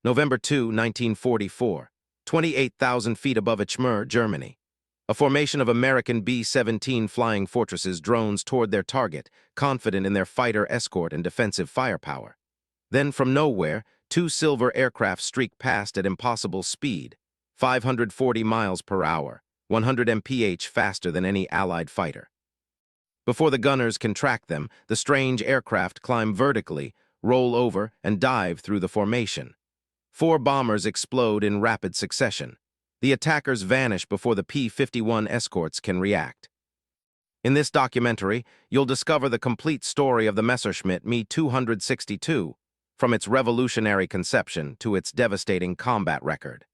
November 2, 1944, 28,000 feet above Ichmur, Germany. A formation of American B-17 Flying Fortresses drones toward their target, confident in their fighter escort and defensive firepower. Then, from nowhere, two silver aircraft streaked past at impossible speed, 540 miles per hour, 100 mph faster than any Allied fighter. Before the gunners can track them, the strange aircraft climb vertically, roll over, and dive through the formation. 4 bombers explode in rapid succession. The attackers vanish before the P-51 escorts can react. In this documentary, you'll discover the complete story of the Messerschmitt Me-262, from its revolutionary conception to its devastating combat record.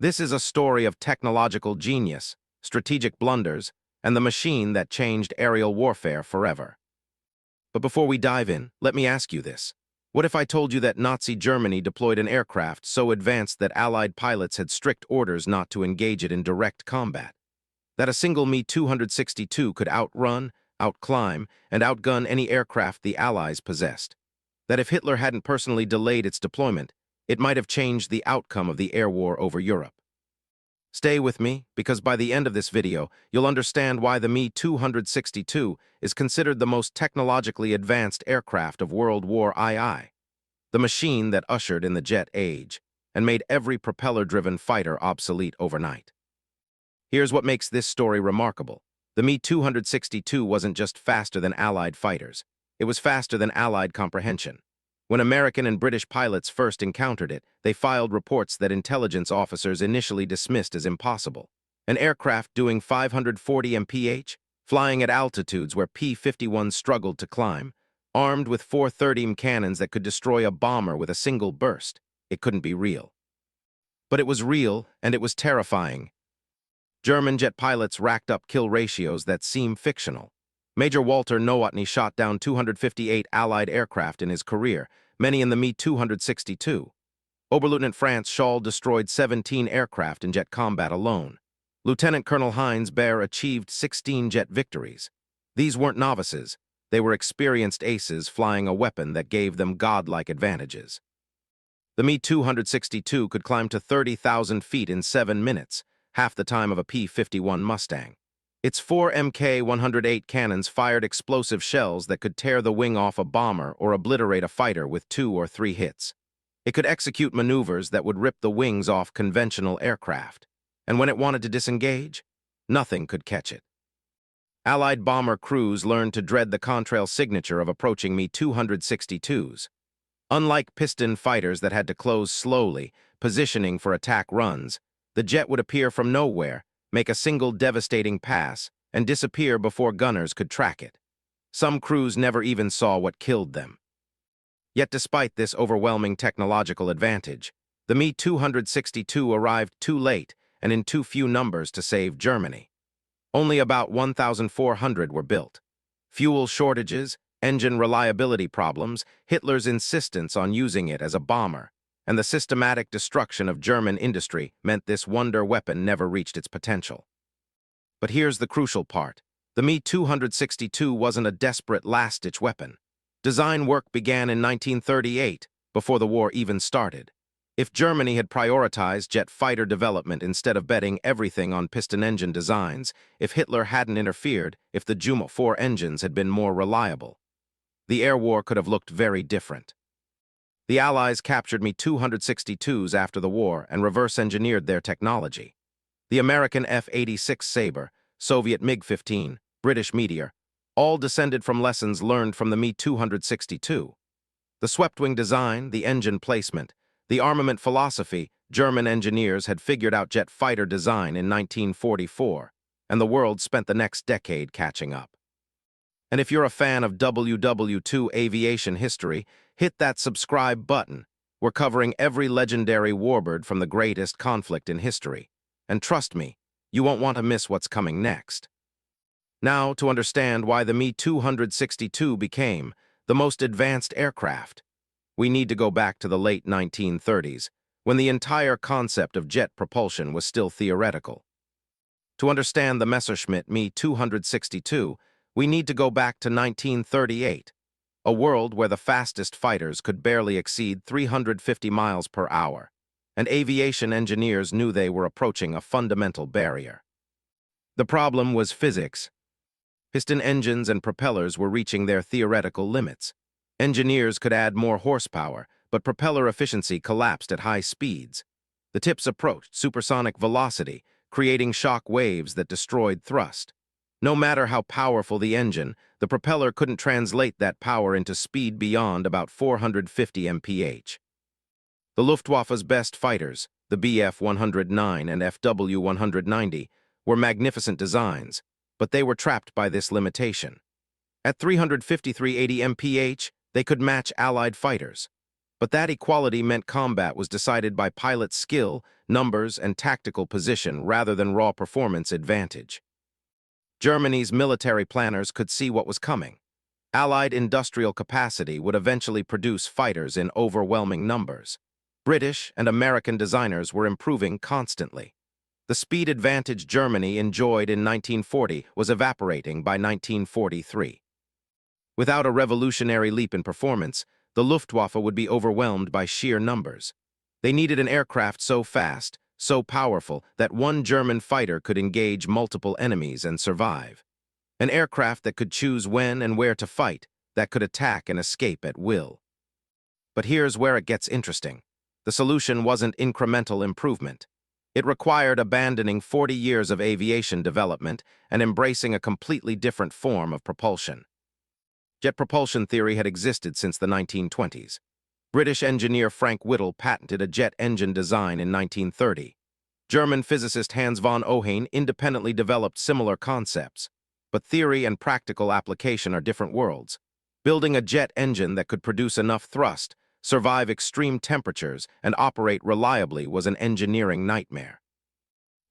This is a story of technological genius, strategic blunders, and the machine that changed aerial warfare forever. But before we dive in, let me ask you this. What if I told you that Nazi Germany deployed an aircraft so advanced that Allied pilots had strict orders not to engage it in direct combat? That a single Me-262 could outrun, outclimb, and outgun any aircraft the Allies possessed? That if Hitler hadn't personally delayed its deployment, it might have changed the outcome of the air war over Europe? Stay with me, because by the end of this video, you'll understand why the Me-262 is considered the most technologically advanced aircraft of World War II, the machine that ushered in the jet age and made every propeller-driven fighter obsolete overnight. Here's what makes this story remarkable. The Me-262 wasn't just faster than Allied fighters. It was faster than Allied comprehension. When American and British pilots first encountered it, they filed reports that intelligence officers initially dismissed as impossible. An aircraft doing 540 mph, flying at altitudes where P-51s struggled to climb, armed with 430 cannons that could destroy a bomber with a single burst. It couldn't be real. But it was real, and it was terrifying. German jet pilots racked up kill ratios that seem fictional. Major Walter Nowotny shot down 258 Allied aircraft in his career, many in the Me-262. Oberleutnant France Schall destroyed 17 aircraft in jet combat alone. Lieutenant Colonel Heinz Baer achieved 16 jet victories. These weren't novices. They were experienced aces flying a weapon that gave them godlike advantages. The Me-262 could climb to 30,000 feet in 7 minutes, half the time of a P-51 Mustang. Its 4 Mk-108 cannons fired explosive shells that could tear the wing off a bomber or obliterate a fighter with 2 or 3 hits. It could execute maneuvers that would rip the wings off conventional aircraft. And when it wanted to disengage, nothing could catch it. Allied bomber crews learned to dread the contrail signature of approaching Me-262s. Unlike piston fighters that had to close slowly, positioning for attack runs, the jet would appear from nowhere, make a single devastating pass, and disappear before gunners could track it. Some crews never even saw what killed them. Yet despite this overwhelming technological advantage, the Me-262 arrived too late and in too few numbers to save Germany. Only about 1,400 were built. Fuel shortages, engine reliability problems, Hitler's insistence on using it as a bomber, and the systematic destruction of German industry meant this wonder weapon never reached its potential. But here's the crucial part. The Me-262 wasn't a desperate last-ditch weapon. Design work began in 1938, before the war even started. If Germany had prioritized jet fighter development instead of betting everything on piston engine designs, if Hitler hadn't interfered, if the Juma 4 engines had been more reliable, the air war could have looked very different. The Allies captured Me-262s after the war and reverse-engineered their technology. The American F-86 Sabre, Soviet MiG-15, British Meteor, all descended from lessons learned from the Me-262. The swept-wing design, the engine placement, the armament philosophy, German engineers had figured out jet fighter design in 1944, and the world spent the next decade catching up. And if you're a fan of WWII aviation history, hit that subscribe button. We're covering every legendary warbird from the greatest conflict in history. And trust me, you won't want to miss what's coming next. Now, to understand why the Me-262 became the most advanced aircraft, we need to go back to the late 1930s, when the entire concept of jet propulsion was still theoretical. To understand the Messerschmitt Me-262, we need to go back to 1938, a world where the fastest fighters could barely exceed 350 miles per hour, and aviation engineers knew they were approaching a fundamental barrier. The problem was physics. Piston engines and propellers were reaching their theoretical limits. Engineers could add more horsepower, but propeller efficiency collapsed at high speeds. The tips approached supersonic velocity, creating shock waves that destroyed thrust. No matter how powerful the engine, the propeller couldn't translate that power into speed beyond about 450 mph. The Luftwaffe's best fighters, the Bf-109 and Fw-190, were magnificent designs, but they were trapped by this limitation. At 353.80 mph, they could match Allied fighters. But that equality meant combat was decided by pilot skill, numbers, and tactical position rather than raw performance advantage. Germany's military planners could see what was coming. Allied industrial capacity would eventually produce fighters in overwhelming numbers. British and American designers were improving constantly. The speed advantage Germany enjoyed in 1940 was evaporating by 1943. Without a revolutionary leap in performance, the Luftwaffe would be overwhelmed by sheer numbers. They needed an aircraft so fast, so powerful, that one German fighter could engage multiple enemies and survive. An aircraft that could choose when and where to fight, that could attack and escape at will. But here's where it gets interesting. The solution wasn't incremental improvement. It required abandoning 40 years of aviation development and embracing a completely different form of propulsion. Jet propulsion theory had existed since the 1920s. British engineer Frank Whittle patented a jet engine design in 1930. German physicist Hans von Ohain independently developed similar concepts. But theory and practical application are different worlds. Building a jet engine that could produce enough thrust, survive extreme temperatures, and operate reliably was an engineering nightmare.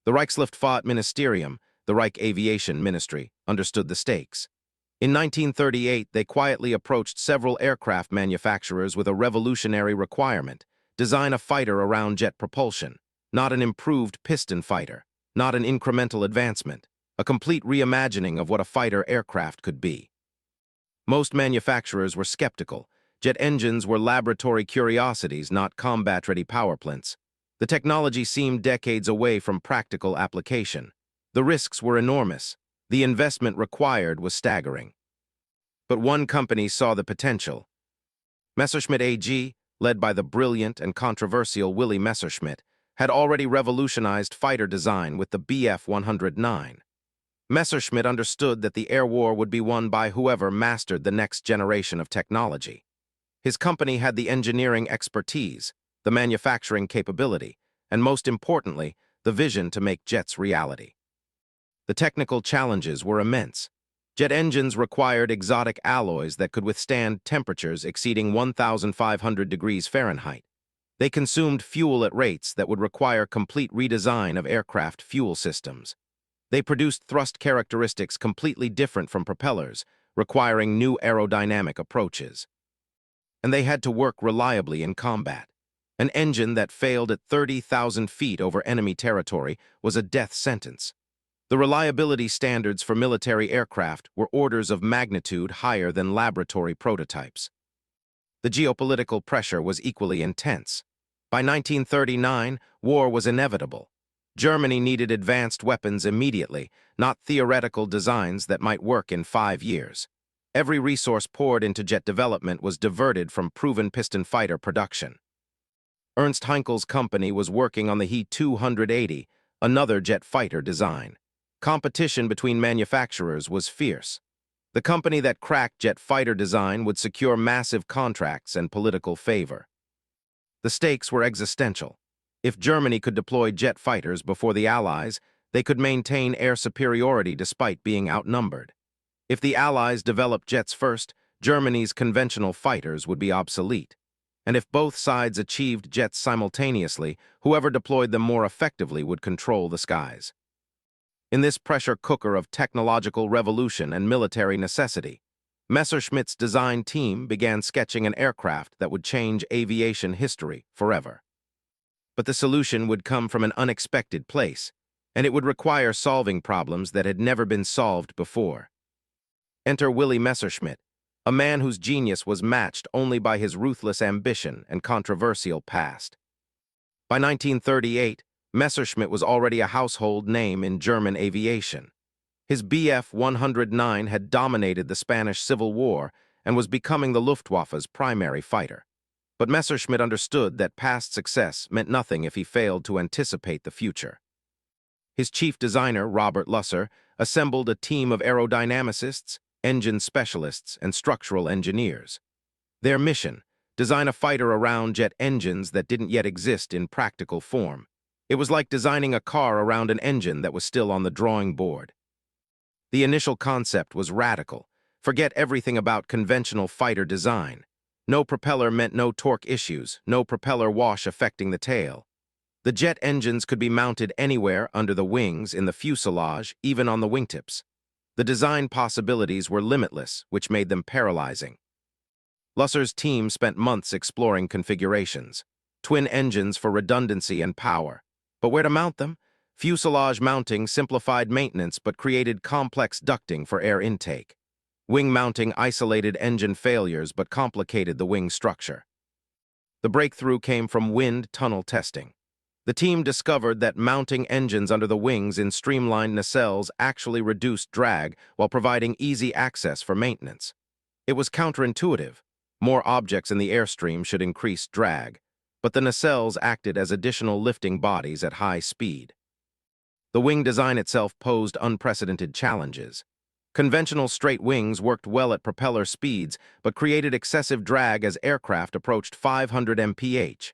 The Reichsluftfahrtministerium, the Reich Aviation Ministry, understood the stakes. In 1938, they quietly approached several aircraft manufacturers with a revolutionary requirement: design a fighter around jet propulsion, not an improved piston fighter, not an incremental advancement, a complete reimagining of what a fighter aircraft could be. Most manufacturers were skeptical. Jet engines were laboratory curiosities, not combat-ready power plants. The technology seemed decades away from practical application. The risks were enormous. The investment required was staggering. But one company saw the potential. Messerschmitt AG, led by the brilliant and controversial Willy Messerschmitt, had already revolutionized fighter design with the Bf-109. Messerschmitt understood that the air war would be won by whoever mastered the next generation of technology. His company had the engineering expertise, the manufacturing capability, and most importantly, the vision to make jets reality. The technical challenges were immense. Jet engines required exotic alloys that could withstand temperatures exceeding 1,500 degrees Fahrenheit. They consumed fuel at rates that would require complete redesign of aircraft fuel systems. They produced thrust characteristics completely different from propellers, requiring new aerodynamic approaches. And they had to work reliably in combat. An engine that failed at 30,000 feet over enemy territory was a death sentence. The reliability standards for military aircraft were orders of magnitude higher than laboratory prototypes. The geopolitical pressure was equally intense. By 1939, war was inevitable. Germany needed advanced weapons immediately, not theoretical designs that might work in 5 years. Every resource poured into jet development was diverted from proven piston fighter production. Ernst Heinkel's company was working on the He-280, another jet fighter design. Competition between manufacturers was fierce. The company that cracked jet fighter design would secure massive contracts and political favor. The stakes were existential. If Germany could deploy jet fighters before the Allies, they could maintain air superiority despite being outnumbered. If the Allies developed jets first, Germany's conventional fighters would be obsolete. And if both sides achieved jets simultaneously, whoever deployed them more effectively would control the skies. In this pressure cooker of technological revolution and military necessity, Messerschmitt's design team began sketching an aircraft that would change aviation history forever. But the solution would come from an unexpected place, and it would require solving problems that had never been solved before. Enter Willy Messerschmitt, a man whose genius was matched only by his ruthless ambition and controversial past. By 1938, Messerschmitt was already a household name in German aviation. His Bf 109 had dominated the Spanish Civil War and was becoming the Luftwaffe's primary fighter. But Messerschmitt understood that past success meant nothing if he failed to anticipate the future. His chief designer, Robert Lusser, assembled a team of aerodynamicists, engine specialists, and structural engineers. Their mission: design a fighter around jet engines that didn't yet exist in practical form. It was like designing a car around an engine that was still on the drawing board. The initial concept was radical. Forget everything about conventional fighter design. No propeller meant no torque issues, no propeller wash affecting the tail. The jet engines could be mounted anywhere under the wings, in the fuselage, even on the wingtips. The design possibilities were limitless, which made them paralyzing. Lusser's team spent months exploring configurations. Twin engines for redundancy and power. But where to mount them? Fuselage mounting simplified maintenance but created complex ducting for air intake. Wing mounting isolated engine failures but complicated the wing structure. The breakthrough came from wind tunnel testing. The team discovered that mounting engines under the wings in streamlined nacelles actually reduced drag while providing easy access for maintenance. It was counterintuitive. More objects in the airstream should increase drag, but the nacelles acted as additional lifting bodies at high speed. The wing design itself posed unprecedented challenges. Conventional straight wings worked well at propeller speeds, but created excessive drag as aircraft approached 500 mph.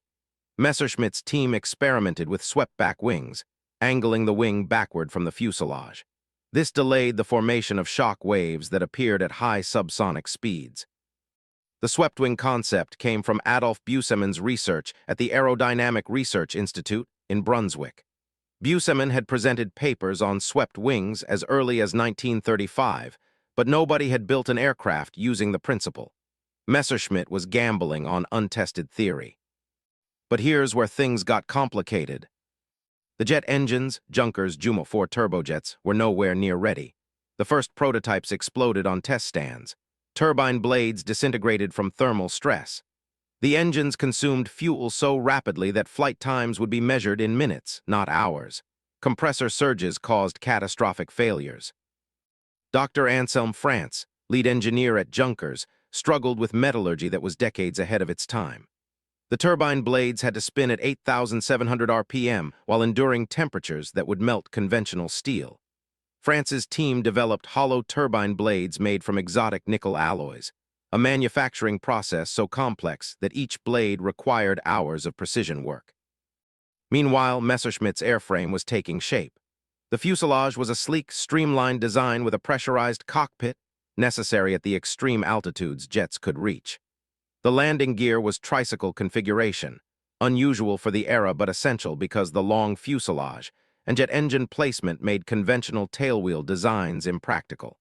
Messerschmitt's team experimented with swept-back wings, angling the wing backward from the fuselage. This delayed the formation of shock waves that appeared at high subsonic speeds. The swept wing concept came from Adolf Busemann's research at the Aerodynamic Research Institute in Brunswick. Busemann had presented papers on swept wings as early as 1935, but nobody had built an aircraft using the principle. Messerschmitt was gambling on untested theory. But here's where things got complicated. The jet engines, Junkers Jumo 4 turbojets, were nowhere near ready. The first prototypes exploded on test stands. Turbine blades disintegrated from thermal stress. The engines consumed fuel so rapidly that flight times would be measured in minutes, not hours. Compressor surges caused catastrophic failures. Dr. Anselm France, lead engineer at Junkers, struggled with metallurgy that was decades ahead of its time. The turbine blades had to spin at 8,700 RPM while enduring temperatures that would melt conventional steel. France's team developed hollow turbine blades made from exotic nickel alloys, a manufacturing process so complex that each blade required hours of precision work. Meanwhile, Messerschmitt's airframe was taking shape. The fuselage was a sleek, streamlined design with a pressurized cockpit, necessary at the extreme altitudes jets could reach. The landing gear was tricycle configuration, unusual for the era but essential because the long fuselage and jet engine placement made conventional tailwheel designs impractical.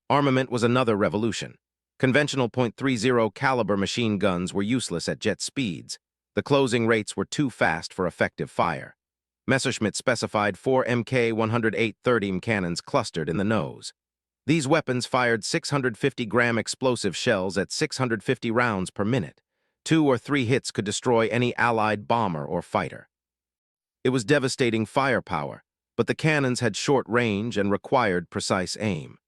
Armament was another revolution. Conventional .30 caliber machine guns were useless at jet speeds. The closing rates were too fast for effective fire. Messerschmitt specified 4 Mk 108-30 cannons clustered in the nose. These weapons fired 650-gram explosive shells at 650 rounds per minute. 2 or 3 hits could destroy any Allied bomber or fighter. It was devastating firepower, but the cannons had short range and required precise aim.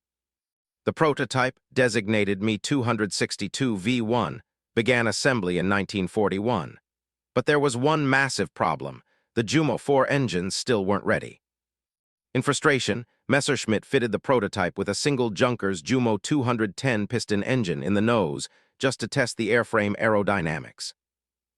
The prototype, designated Me-262V1, began assembly in 1941. But there was one massive problem: the Jumo 4 engines still weren't ready. In frustration, Messerschmitt fitted the prototype with a single Junkers Jumo 210 piston engine in the nose just to test the airframe aerodynamics.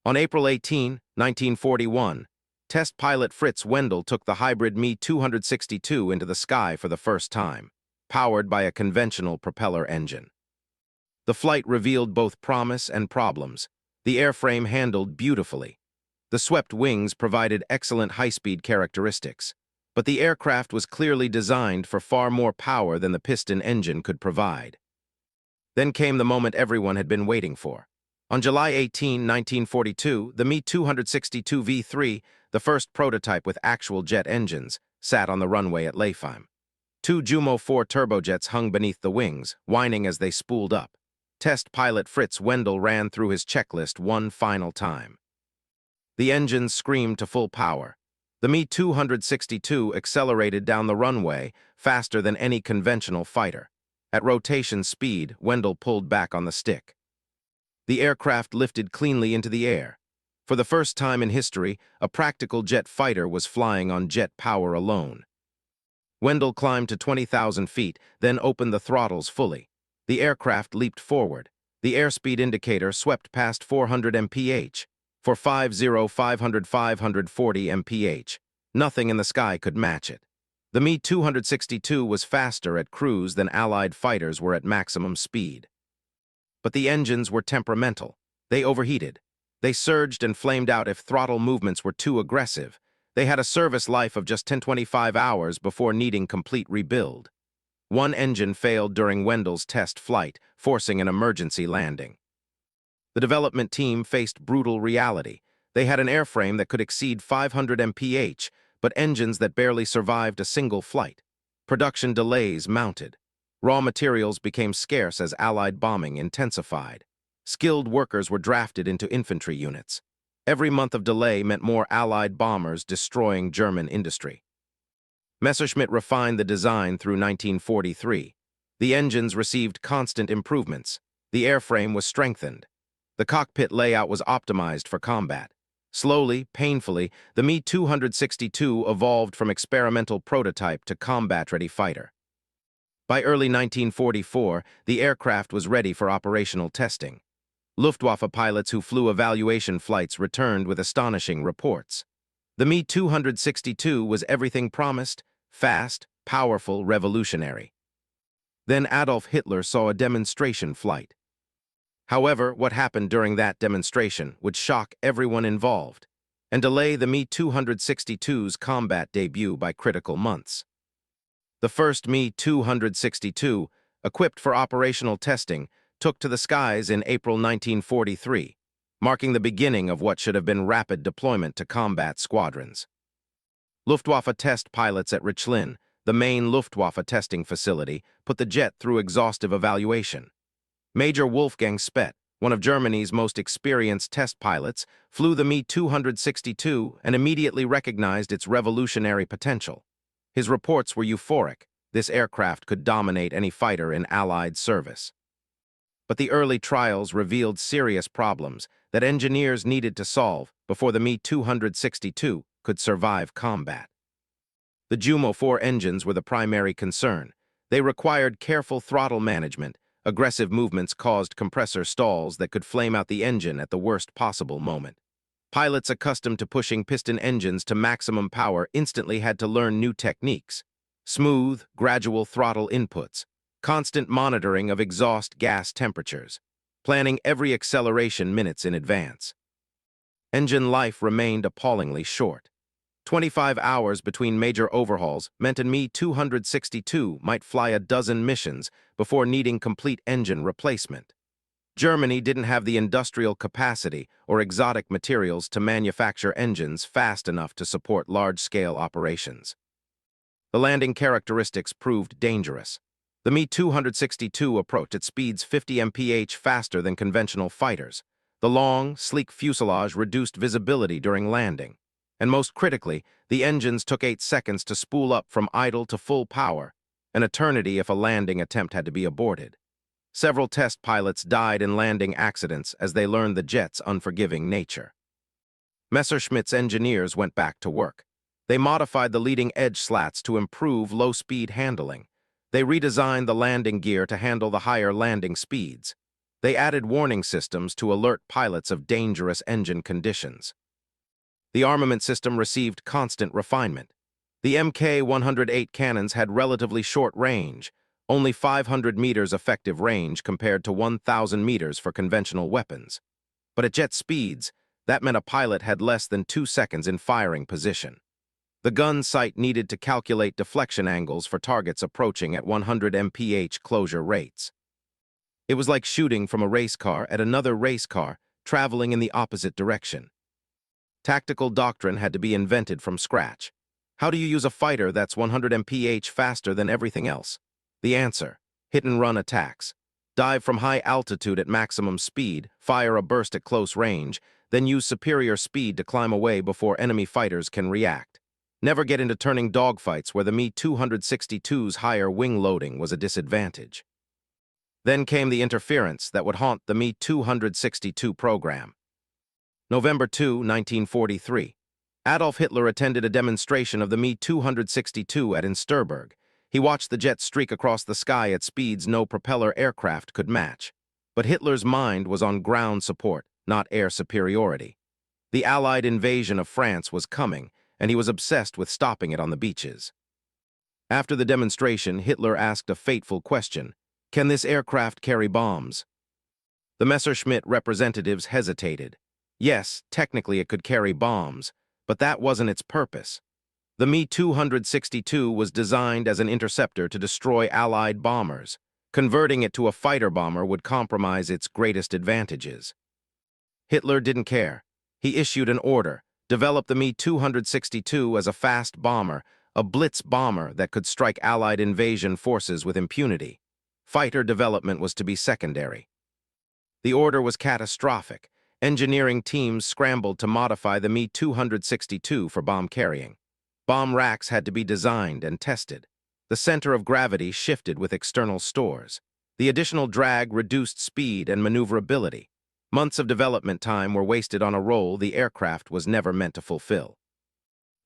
On April 18, 1941, test pilot Fritz Wendel took the hybrid Me-262 into the sky for the first time, powered by a conventional propeller engine. The flight revealed both promise and problems. The airframe handled beautifully. The swept wings provided excellent high-speed characteristics, but the aircraft was clearly designed for far more power than the piston engine could provide. Then came the moment everyone had been waiting for. On July 18, 1942, the Me-262V3, the first prototype with actual jet engines, sat on the runway at Leifheim. 2 Jumo 4 turbojets hung beneath the wings, whining as they spooled up. Test pilot Fritz Wendell ran through his checklist one final time. The engines screamed to full power. The Me-262 accelerated down the runway faster than any conventional fighter. At rotation speed, Wendell pulled back on the stick. The aircraft lifted cleanly into the air. For the first time in history, a practical jet fighter was flying on jet power alone. Wendell climbed to 20,000 feet, then opened the throttles fully. The aircraft leaped forward. The airspeed indicator swept past 400 mph. For 540 mph, nothing in the sky could match it. The Me-262 was faster at cruise than Allied fighters were at maximum speed. But the engines were temperamental. They overheated. They surged and flamed out if throttle movements were too aggressive. They had a service life of just 10-25 hours before needing complete rebuild. One engine failed during Wendell's test flight, forcing an emergency landing. The development team faced brutal reality. They had an airframe that could exceed 500 mph, but engines that barely survived a single flight. Production delays mounted. Raw materials became scarce as Allied bombing intensified. Skilled workers were drafted into infantry units. Every month of delay meant more Allied bombers destroying German industry. Messerschmitt refined the design through 1943. The engines received constant improvements. The airframe was strengthened. The cockpit layout was optimized for combat. Slowly, painfully, the Me-262 evolved from experimental prototype to combat-ready fighter. By early 1944, the aircraft was ready for operational testing. Luftwaffe pilots who flew evaluation flights returned with astonishing reports. The Me-262 was everything promised: fast, powerful, revolutionary. Then Adolf Hitler saw a demonstration flight. However, what happened during that demonstration would shock everyone involved and delay the Me-262's combat debut by critical months. The first Me-262, equipped for operational testing, took to the skies in April 1943, marking the beginning of what should have been rapid deployment to combat squadrons. Luftwaffe test pilots at Richlin, the main Luftwaffe testing facility, put the jet through exhaustive evaluation. Major Wolfgang Spett, one of Germany's most experienced test pilots, flew the Me-262 and immediately recognized its revolutionary potential. His reports were euphoric. This aircraft could dominate any fighter in Allied service. But the early trials revealed serious problems that engineers needed to solve before the Me-262 could survive combat. The Jumo 4 engines were the primary concern. They required careful throttle management. Aggressive movements caused compressor stalls that could flame out the engine at the worst possible moment. Pilots accustomed to pushing piston engines to maximum power instantly had to learn new techniques: smooth, gradual throttle inputs, constant monitoring of exhaust gas temperatures, planning every acceleration minutes in advance. Engine life remained appallingly short. 25 hours between major overhauls meant a Me-262 might fly a dozen missions before needing complete engine replacement. Germany didn't have the industrial capacity or exotic materials to manufacture engines fast enough to support large-scale operations. The landing characteristics proved dangerous. The Me-262 approached at speeds 50 mph faster than conventional fighters. The long, sleek fuselage reduced visibility during landing. And most critically, the engines took 8 seconds to spool up from idle to full power, an eternity if a landing attempt had to be aborted. Several test pilots died in landing accidents as they learned the jet's unforgiving nature. Messerschmitt's engineers went back to work. They modified the leading edge slats to improve low-speed handling. They redesigned the landing gear to handle the higher landing speeds. They added warning systems to alert pilots of dangerous engine conditions. The armament system received constant refinement. The Mk-108 cannons had relatively short range, only 500 meters effective range compared to 1,000 meters for conventional weapons. But at jet speeds, that meant a pilot had less than 2 seconds in firing position. The gun sight needed to calculate deflection angles for targets approaching at 100 mph closure rates. It was like shooting from a race car at another race car traveling in the opposite direction. Tactical doctrine had to be invented from scratch. How do you use a fighter that's 100 mph faster than everything else? The answer: hit-and-run attacks. Dive from high altitude at maximum speed, fire a burst at close range, then use superior speed to climb away before enemy fighters can react. Never get into turning dogfights where the Me-262's higher wing loading was a disadvantage. Then came the interference that would haunt the Me-262 program. November 2, 1943. Adolf Hitler attended a demonstration of the Me-262 at Insterburg. He watched the jet streak across the sky at speeds no propeller aircraft could match. But Hitler's mind was on ground support, not air superiority. The Allied invasion of France was coming, and he was obsessed with stopping it on the beaches. After the demonstration, Hitler asked a fateful question: can this aircraft carry bombs? The Messerschmitt representatives hesitated. Yes, technically it could carry bombs, but that wasn't its purpose. The Me-262 was designed as an interceptor to destroy Allied bombers. Converting it to a fighter bomber would compromise its greatest advantages. Hitler didn't care. He issued an order: develop the Me-262 as a fast bomber, a blitz bomber that could strike Allied invasion forces with impunity. Fighter development was to be secondary. The order was catastrophic. Engineering teams scrambled to modify the Me-262 for bomb carrying. Bomb racks had to be designed and tested. The center of gravity shifted with external stores. The additional drag reduced speed and maneuverability. Months of development time were wasted on a role the aircraft was never meant to fulfill.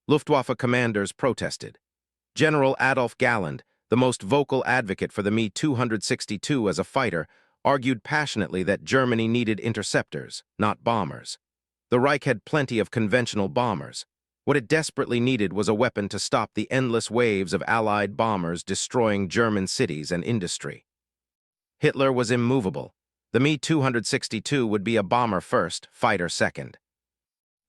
Luftwaffe commanders protested. General Adolf Galland, the most vocal advocate for the Me-262 as a fighter, argued passionately that Germany needed interceptors, not bombers. The Reich had plenty of conventional bombers. What it desperately needed was a weapon to stop the endless waves of Allied bombers destroying German cities and industry. Hitler was immovable. The Me-262 would be a bomber first, fighter second.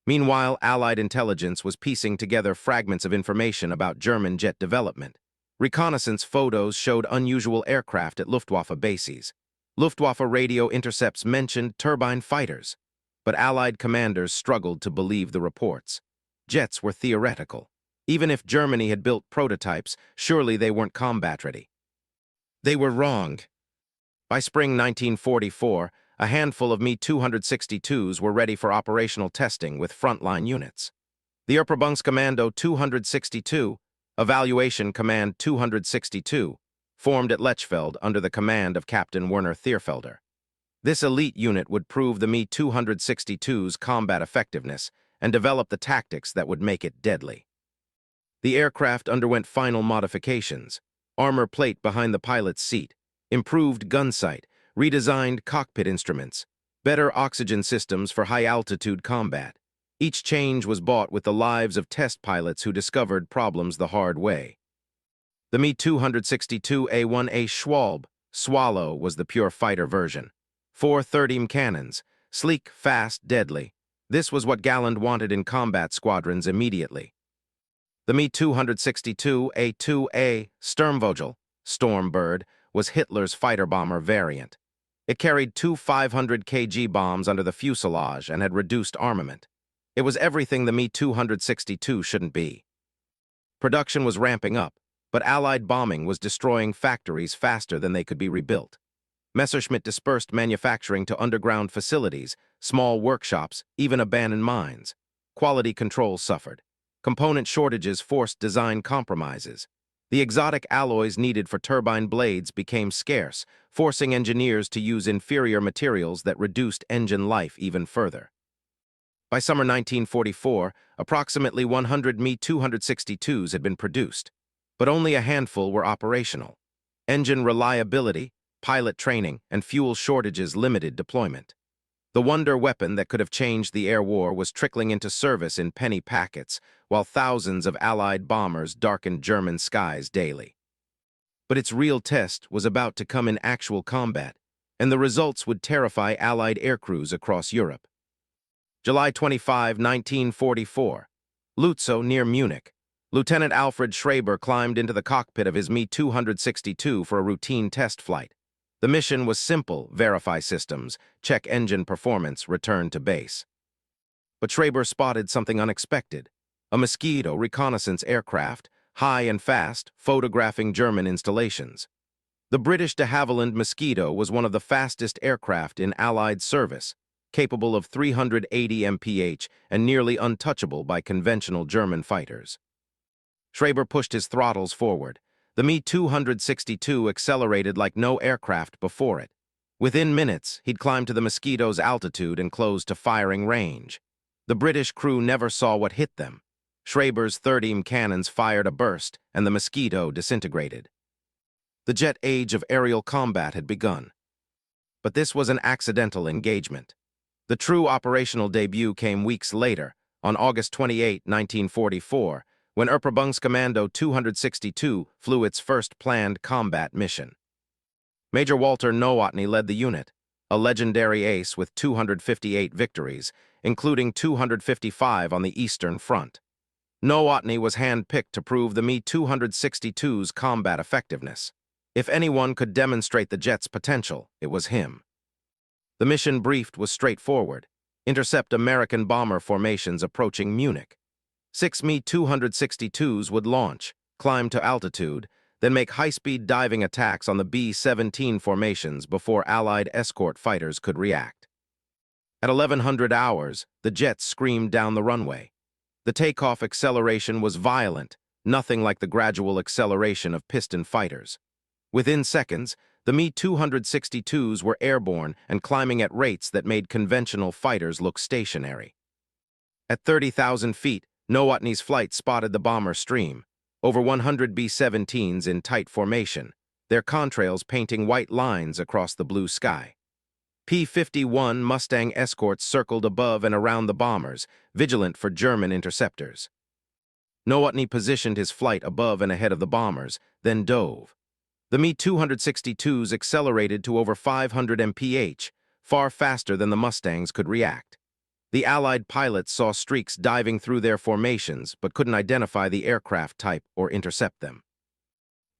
Meanwhile, Allied intelligence was piecing together fragments of information about German jet development. Reconnaissance photos showed unusual aircraft at Luftwaffe bases. Luftwaffe radio intercepts mentioned turbine fighters, but Allied commanders struggled to believe the reports. Jets were theoretical. Even if Germany had built prototypes, surely they weren't combat-ready. They were wrong. By spring 1944, a handful of Me-262s were ready for operational testing with frontline units. The Übungskommando 262, Evaluation Command 262, formed at Lechfeld under the command of Captain Werner Thierfelder. This elite unit would prove the Me-262's combat effectiveness and develop the tactics that would make it deadly. The aircraft underwent final modifications: armor plate behind the pilot's seat, improved gun sight, redesigned cockpit instruments, better oxygen systems for high-altitude combat. Each change was bought with the lives of test pilots who discovered problems the hard way. The Me-262A1A Schwalbe, Swallow, was the pure fighter version. 4 30mm cannons, sleek, fast, deadly. This was what Galland wanted in combat squadrons immediately. The Me-262A2A Sturmvogel, Stormbird, was Hitler's fighter bomber variant. It carried 2 500 kg bombs under the fuselage and had reduced armament. It was everything the Me-262 shouldn't be. Production was ramping up, but Allied bombing was destroying factories faster than they could be rebuilt. Messerschmitt dispersed manufacturing to underground facilities, small workshops, even abandoned mines. Quality control suffered. Component shortages forced design compromises. The exotic alloys needed for turbine blades became scarce, forcing engineers to use inferior materials that reduced engine life even further. By summer 1944, approximately 100 Me-262s had been produced, but only a handful were operational. Engine reliability, pilot training, and fuel shortages limited deployment. The wonder weapon that could have changed the air war was trickling into service in penny packets, while thousands of Allied bombers darkened German skies daily. But its real test was about to come in actual combat, and the results would terrify Allied aircrews across Europe. July 25, 1944. Lutzow, near Munich. Lieutenant Alfred Schreiber climbed into the cockpit of his Me-262 for a routine test flight. The mission was simple: verify systems, check engine performance, return to base. But Schreiber spotted something unexpected: a Mosquito reconnaissance aircraft, high and fast, photographing German installations. The British de Havilland Mosquito was one of the fastest aircraft in Allied service, capable of 380 mph and nearly untouchable by conventional German fighters. Schreiber pushed his throttles forward. The Me-262 accelerated like no aircraft before it. Within minutes, he'd climbed to the Mosquito's altitude and closed to firing range. The British crew never saw what hit them. Schreiber's 30 cannons fired a burst, and the Mosquito disintegrated. The jet age of aerial combat had begun. But this was an accidental engagement. The true operational debut came weeks later, on August 28, 1944, when Erprobungskommando 262 flew its first planned combat mission. Major Walter Nowotny led the unit, a legendary ace with 258 victories, including 255 on the Eastern Front. Nowotny was handpicked to prove the Me-262's combat effectiveness. If anyone could demonstrate the jet's potential, it was him. The mission briefed was straightforward: intercept American bomber formations approaching Munich. 6 Me-262s would launch, climb to altitude, then make high-speed diving attacks on the B-17 formations before Allied escort fighters could react. At 1100 hours, the jets screamed down the runway. The takeoff acceleration was violent, nothing like the gradual acceleration of piston fighters. Within seconds, the Me-262s were airborne and climbing at rates that made conventional fighters look stationary. At 30,000 feet, Nowotny's flight spotted the bomber stream, over 100 B-17s in tight formation, their contrails painting white lines across the blue sky. P-51 Mustang escorts circled above and around the bombers, vigilant for German interceptors. Nowotny positioned his flight above and ahead of the bombers, then dove. The Me-262s accelerated to over 500 mph, far faster than the Mustangs could react. The Allied pilots saw streaks diving through their formations but couldn't identify the aircraft type or intercept them.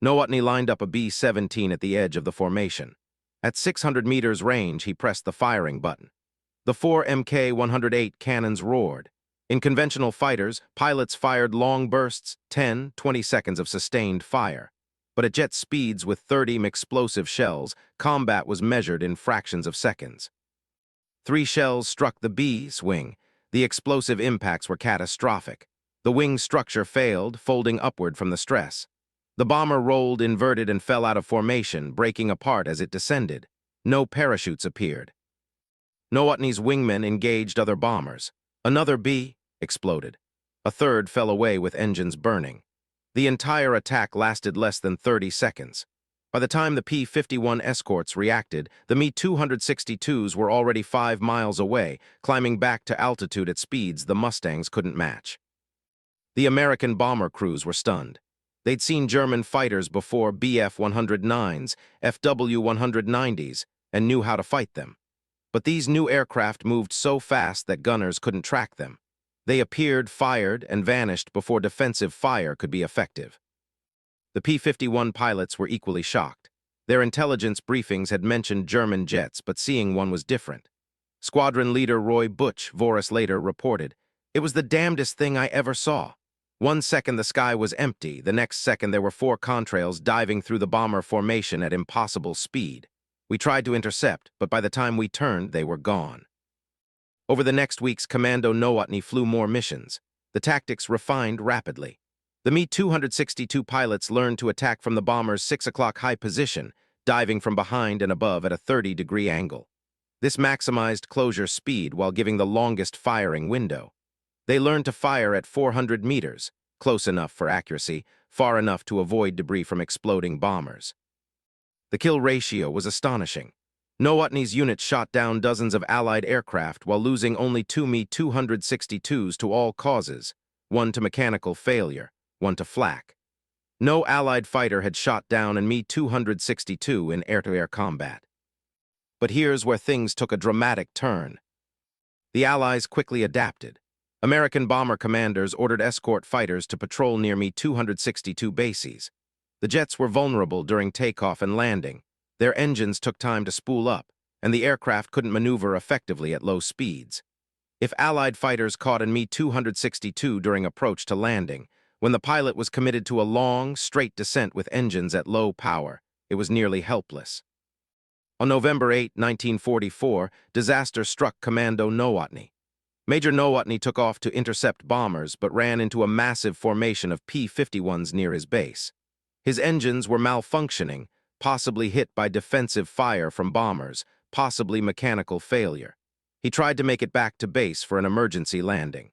Nowotny lined up a B-17 at the edge of the formation. At 600 meters range, he pressed the firing button. The 4 Mk-108 cannons roared. In conventional fighters, pilots fired long bursts, 10, 20 seconds of sustained fire. But at jet speeds with 30 explosive shells, combat was measured in fractions of seconds. 3 shells struck the B's wing. The explosive impacts were catastrophic. The wing structure failed, folding upward from the stress. The bomber rolled inverted and fell out of formation, breaking apart as it descended. No parachutes appeared. Nowotny's wingmen engaged other bombers. Another B exploded. A third fell away with engines burning. The entire attack lasted less than 30 seconds. By the time the P-51 escorts reacted, the Me-262s were already 5 miles away, climbing back to altitude at speeds the Mustangs couldn't match. The American bomber crews were stunned. They'd seen German fighters before, Bf-109s, FW-190s, and knew how to fight them. But these new aircraft moved so fast that gunners couldn't track them. They appeared, fired, and vanished before defensive fire could be effective. The P-51 pilots were equally shocked. Their intelligence briefings had mentioned German jets, but seeing one was different. Squadron leader Roy Butch Voris later reported, "It was the damnedest thing I ever saw. 1 second the sky was empty, the next second there were 4 contrails diving through the bomber formation at impossible speed. We tried to intercept, but by the time we turned, they were gone." Over the next weeks, Commando Nowotny flew more missions. The tactics refined rapidly. The Me-262 pilots learned to attack from the bomber's 6 o'clock high position, diving from behind and above at a 30-degree angle. This maximized closure speed while giving the longest firing window. They learned to fire at 400 meters, close enough for accuracy, far enough to avoid debris from exploding bombers. The kill ratio was astonishing. Nowotny's unit shot down dozens of Allied aircraft while losing only 2 Me-262s to all causes, one to mechanical failure, one to flak. No Allied fighter had shot down an Me-262 in air-to-air combat. But here's where things took a dramatic turn. The Allies quickly adapted. American bomber commanders ordered escort fighters to patrol near Me-262 bases. The jets were vulnerable during takeoff and landing. Their engines took time to spool up, and the aircraft couldn't maneuver effectively at low speeds. If Allied fighters caught an Me-262 during approach to landing, when the pilot was committed to a long, straight descent with engines at low power, it was nearly helpless. On November 8, 1944, disaster struck Commando Nowotny. Major Nowotny took off to intercept bombers but ran into a massive formation of P-51s near his base. His engines were malfunctioning, possibly hit by defensive fire from bombers, possibly mechanical failure. He tried to make it back to base for an emergency landing.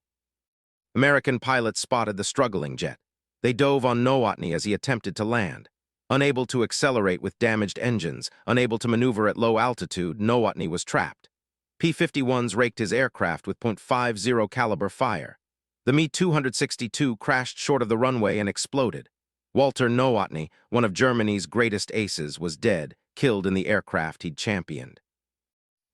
American pilots spotted the struggling jet. They dove on Nowotny as he attempted to land. Unable to accelerate with damaged engines, unable to maneuver at low altitude, Nowotny was trapped. P-51s raked his aircraft with .50 caliber fire. The Me-262 crashed short of the runway and exploded. Walter Nowotny, one of Germany's greatest aces, was dead, killed in the aircraft he'd championed.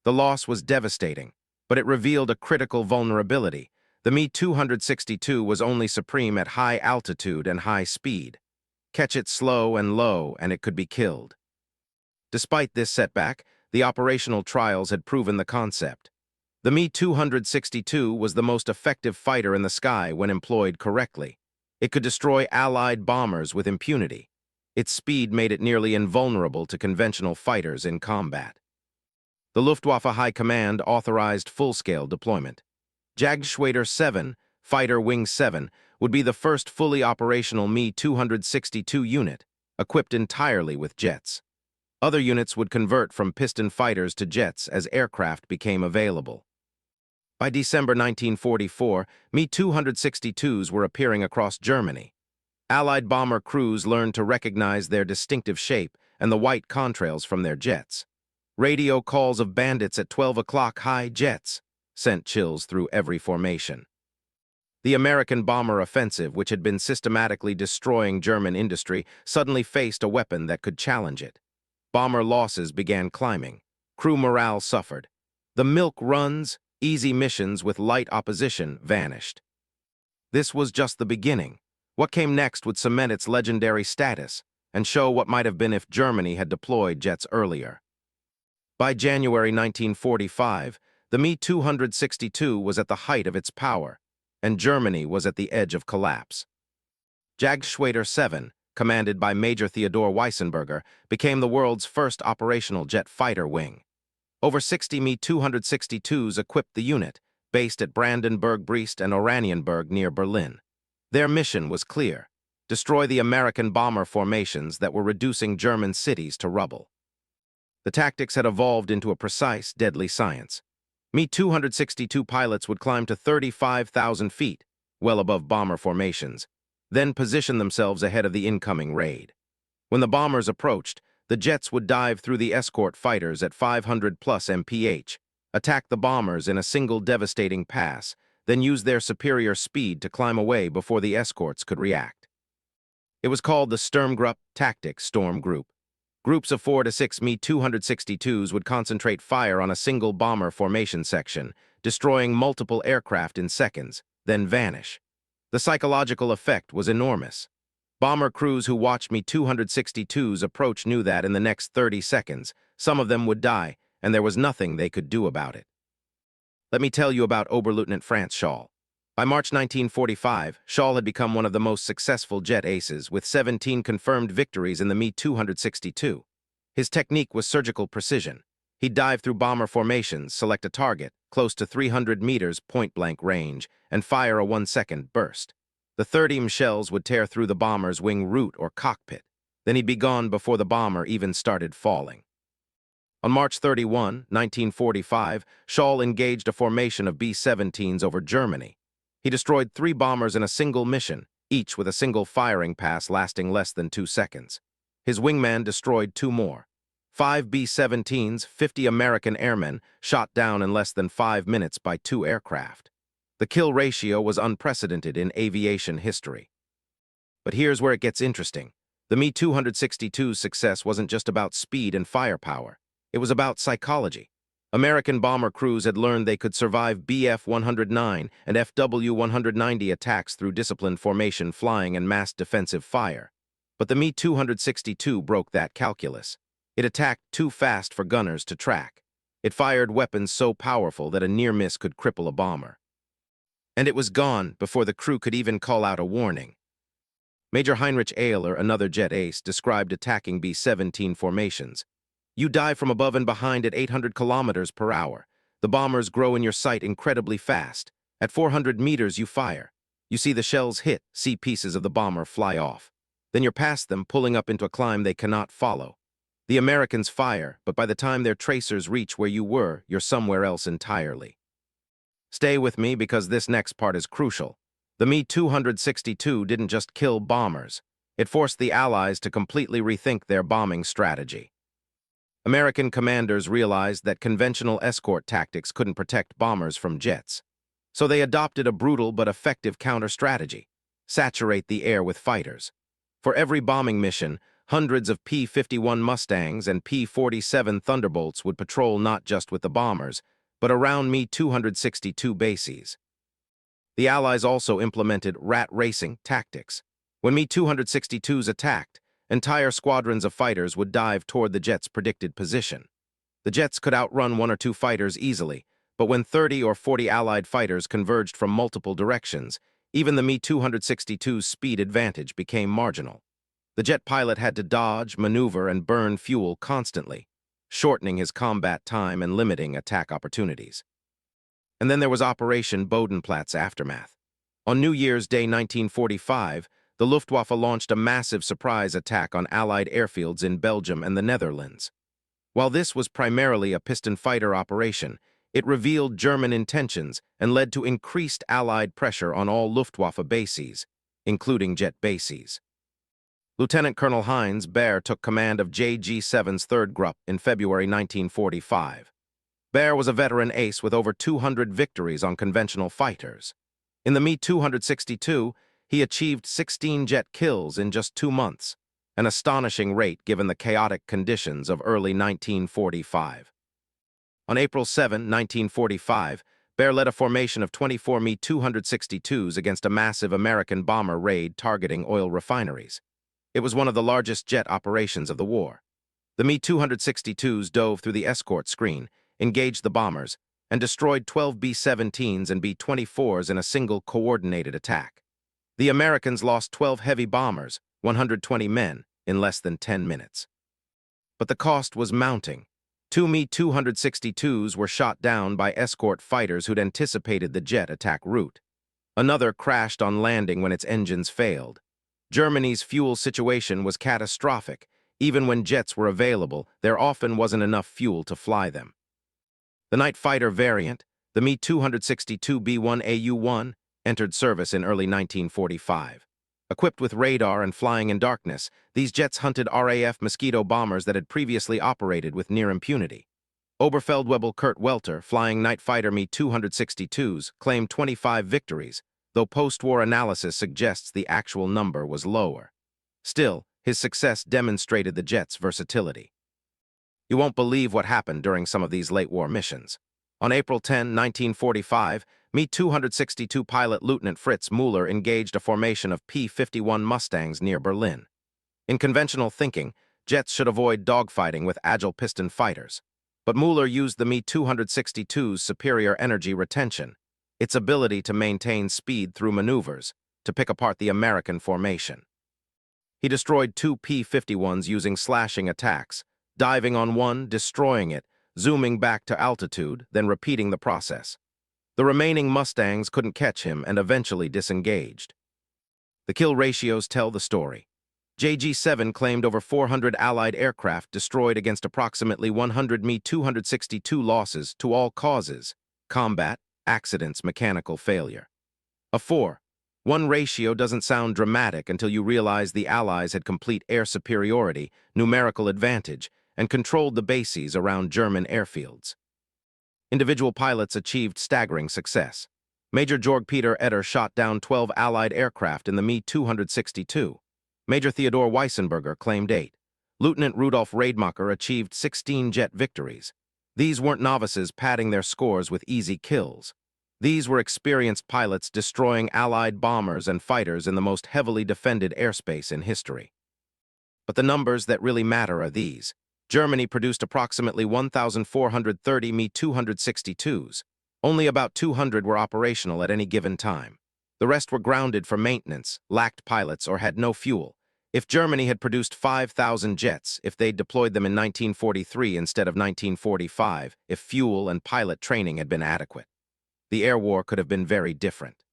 The loss was devastating, but it revealed a critical vulnerability. The Me-262 was only supreme at high altitude and high speed. Catch it slow and low, and it could be killed. Despite this setback, the operational trials had proven the concept. The Me-262 was the most effective fighter in the sky when employed correctly. It could destroy Allied bombers with impunity. Its speed made it nearly invulnerable to conventional fighters in combat. The Luftwaffe High Command authorized full-scale deployment. Jagdgeschwader 7, Fighter Wing 7, would be the first fully operational Me-262 unit, equipped entirely with jets. Other units would convert from piston fighters to jets as aircraft became available. By December 1944, Me-262s were appearing across Germany. Allied bomber crews learned to recognize their distinctive shape and the white contrails from their jets. Radio calls of bandits at 12 o'clock high jets sent chills through every formation. The American bomber offensive, which had been systematically destroying German industry, suddenly faced a weapon that could challenge it. Bomber losses began climbing. Crew morale suffered. The milk runs, easy missions with light opposition vanished. This was just the beginning. What came next would cement its legendary status and show what might have been if Germany had deployed jets earlier. By January 1945, the Me-262 was at the height of its power, and Germany was at the edge of collapse. Jagdgeschwader 7, commanded by Major Theodor Weissenberger, became the world's first operational jet fighter wing. Over 60 Me-262s equipped the unit, based at Brandenburg-Brest and Oranienburg near Berlin. Their mission was clear: destroy the American bomber formations that were reducing German cities to rubble. The tactics had evolved into a precise, deadly science. Me-262 pilots would climb to 35,000 feet, well above bomber formations, then position themselves ahead of the incoming raid. When the bombers approached, the jets would dive through the escort fighters at 500+ mph, attack the bombers in a single devastating pass, then use their superior speed to climb away before the escorts could react. It was called the Sturmgruppe Tactics Storm Group. Groups of 4 to 6 Me-262s would concentrate fire on a single bomber formation section, destroying multiple aircraft in seconds, then vanish. The psychological effect was enormous. Bomber crews who watched Me-262s approach knew that in the next 30 seconds, some of them would die, and there was nothing they could do about it. Let me tell you about Oberleutnant Franz Schall. By March 1945, Schall had become one of the most successful jet aces, with 17 confirmed victories in the Me-262. His technique was surgical precision. He'd dive through bomber formations, select a target, close to 300 meters point-blank range, and fire a 1-second burst. The 30 shells would tear through the bomber's wing root or cockpit. Then he'd be gone before the bomber even started falling. On March 31, 1945, Schall engaged a formation of B-17s over Germany. He destroyed 3 bombers in a single mission, each with a single firing pass lasting less than 2 seconds. His wingman destroyed 2 more. 5 B-17s, 50 American airmen, shot down in less than 5 minutes by 2 aircraft. The kill ratio was unprecedented in aviation history. But here's where it gets interesting. The Me-262's success wasn't just about speed and firepower. It was about psychology. American bomber crews had learned they could survive Bf-109 and FW-190 attacks through disciplined formation flying and massed defensive fire. But the Me-262 broke that calculus. It attacked too fast for gunners to track. It fired weapons so powerful that a near miss could cripple a bomber. And it was gone before the crew could even call out a warning. Major Heinrich Ehler, another jet ace, described attacking B-17 formations. You dive from above and behind at 800 kilometers per hour. The bombers grow in your sight incredibly fast. At 400 meters, you fire. You see the shells hit, see pieces of the bomber fly off. Then you're past them, pulling up into a climb they cannot follow. The Americans fire, but by the time their tracers reach where you were, you're somewhere else entirely. Stay with me because this next part is crucial. The Me-262 didn't just kill bombers. It forced the Allies to completely rethink their bombing strategy. American commanders realized that conventional escort tactics couldn't protect bombers from jets. So they adopted a brutal but effective counter-strategy: saturate the air with fighters. For every bombing mission, hundreds of P-51 Mustangs and P-47 Thunderbolts would patrol not just with the bombers, but around Me-262 bases. The Allies also implemented rat racing tactics. When Me-262s attacked, entire squadrons of fighters would dive toward the jet's predicted position. The jets could outrun one or two fighters easily, but when 30 or 40 Allied fighters converged from multiple directions, even the Me-262's speed advantage became marginal. The jet pilot had to dodge, maneuver, and burn fuel constantly, shortening his combat time and limiting attack opportunities. And then there was Operation Bodenplatz's aftermath. On New Year's Day 1945, the Luftwaffe launched a massive surprise attack on Allied airfields in Belgium and the Netherlands. While this was primarily a piston fighter operation, it revealed German intentions and led to increased Allied pressure on all Luftwaffe bases, including jet bases. Lieutenant Colonel Heinz Baer took command of JG-7's 3rd Gruppe in February 1945. Baer was a veteran ace with over 200 victories on conventional fighters. In the Me-262, he achieved 16 jet kills in just 2 months, an astonishing rate given the chaotic conditions of early 1945. On April 7, 1945, Baer led a formation of 24 Me-262s against a massive American bomber raid targeting oil refineries. It was one of the largest jet operations of the war. The Me-262s dove through the escort screen, engaged the bombers, and destroyed 12 B-17s and B-24s in a single coordinated attack. The Americans lost 12 heavy bombers, 120 men, in less than 10 minutes. But the cost was mounting. 2 Me-262s were shot down by escort fighters who'd anticipated the jet attack route. Another crashed on landing when its engines failed. Germany's fuel situation was catastrophic. Even when jets were available, there often wasn't enough fuel to fly them. The night fighter variant, the Me-262B1AU-1, entered service in early 1945. Equipped with radar and flying in darkness, these jets hunted RAF Mosquito bombers that had previously operated with near impunity. Oberfeldwebel Kurt Welter, flying night fighter Me-262s, claimed 25 victories, though post-war analysis suggests the actual number was lower. Still, his success demonstrated the jet's versatility. You won't believe what happened during some of these late-war missions. On April 10, 1945, Me-262 pilot Lieutenant Fritz Müller engaged a formation of P-51 Mustangs near Berlin. In conventional thinking, jets should avoid dogfighting with agile piston fighters. But Müller used the Me-262's superior energy retention, its ability to maintain speed through maneuvers, to pick apart the American formation. He destroyed 2 P-51s using slashing attacks, diving on one, destroying it, zooming back to altitude, then repeating the process. The remaining Mustangs couldn't catch him and eventually disengaged. The kill ratios tell the story. JG-7 claimed over 400 Allied aircraft destroyed against approximately 100 Me-262 losses to all causes: combat, accidents, mechanical failure. A 4:1 ratio doesn't sound dramatic until you realize the Allies had complete air superiority, numerical advantage, and controlled the bases around German airfields. Individual pilots achieved staggering success. Major Georg Peter Eder shot down 12 Allied aircraft in the Me-262. Major Theodor Weissenberger claimed 8. Lieutenant Rudolf Rademacher achieved 16 jet victories. These weren't novices padding their scores with easy kills. These were experienced pilots destroying Allied bombers and fighters in the most heavily defended airspace in history. But the numbers that really matter are these. Germany produced approximately 1,430 Me-262s. Only about 200 were operational at any given time. The rest were grounded for maintenance, lacked pilots, or had no fuel. If Germany had produced 5,000 jets, if they'd deployed them in 1943 instead of 1945, if fuel and pilot training had been adequate, the air war could have been very different.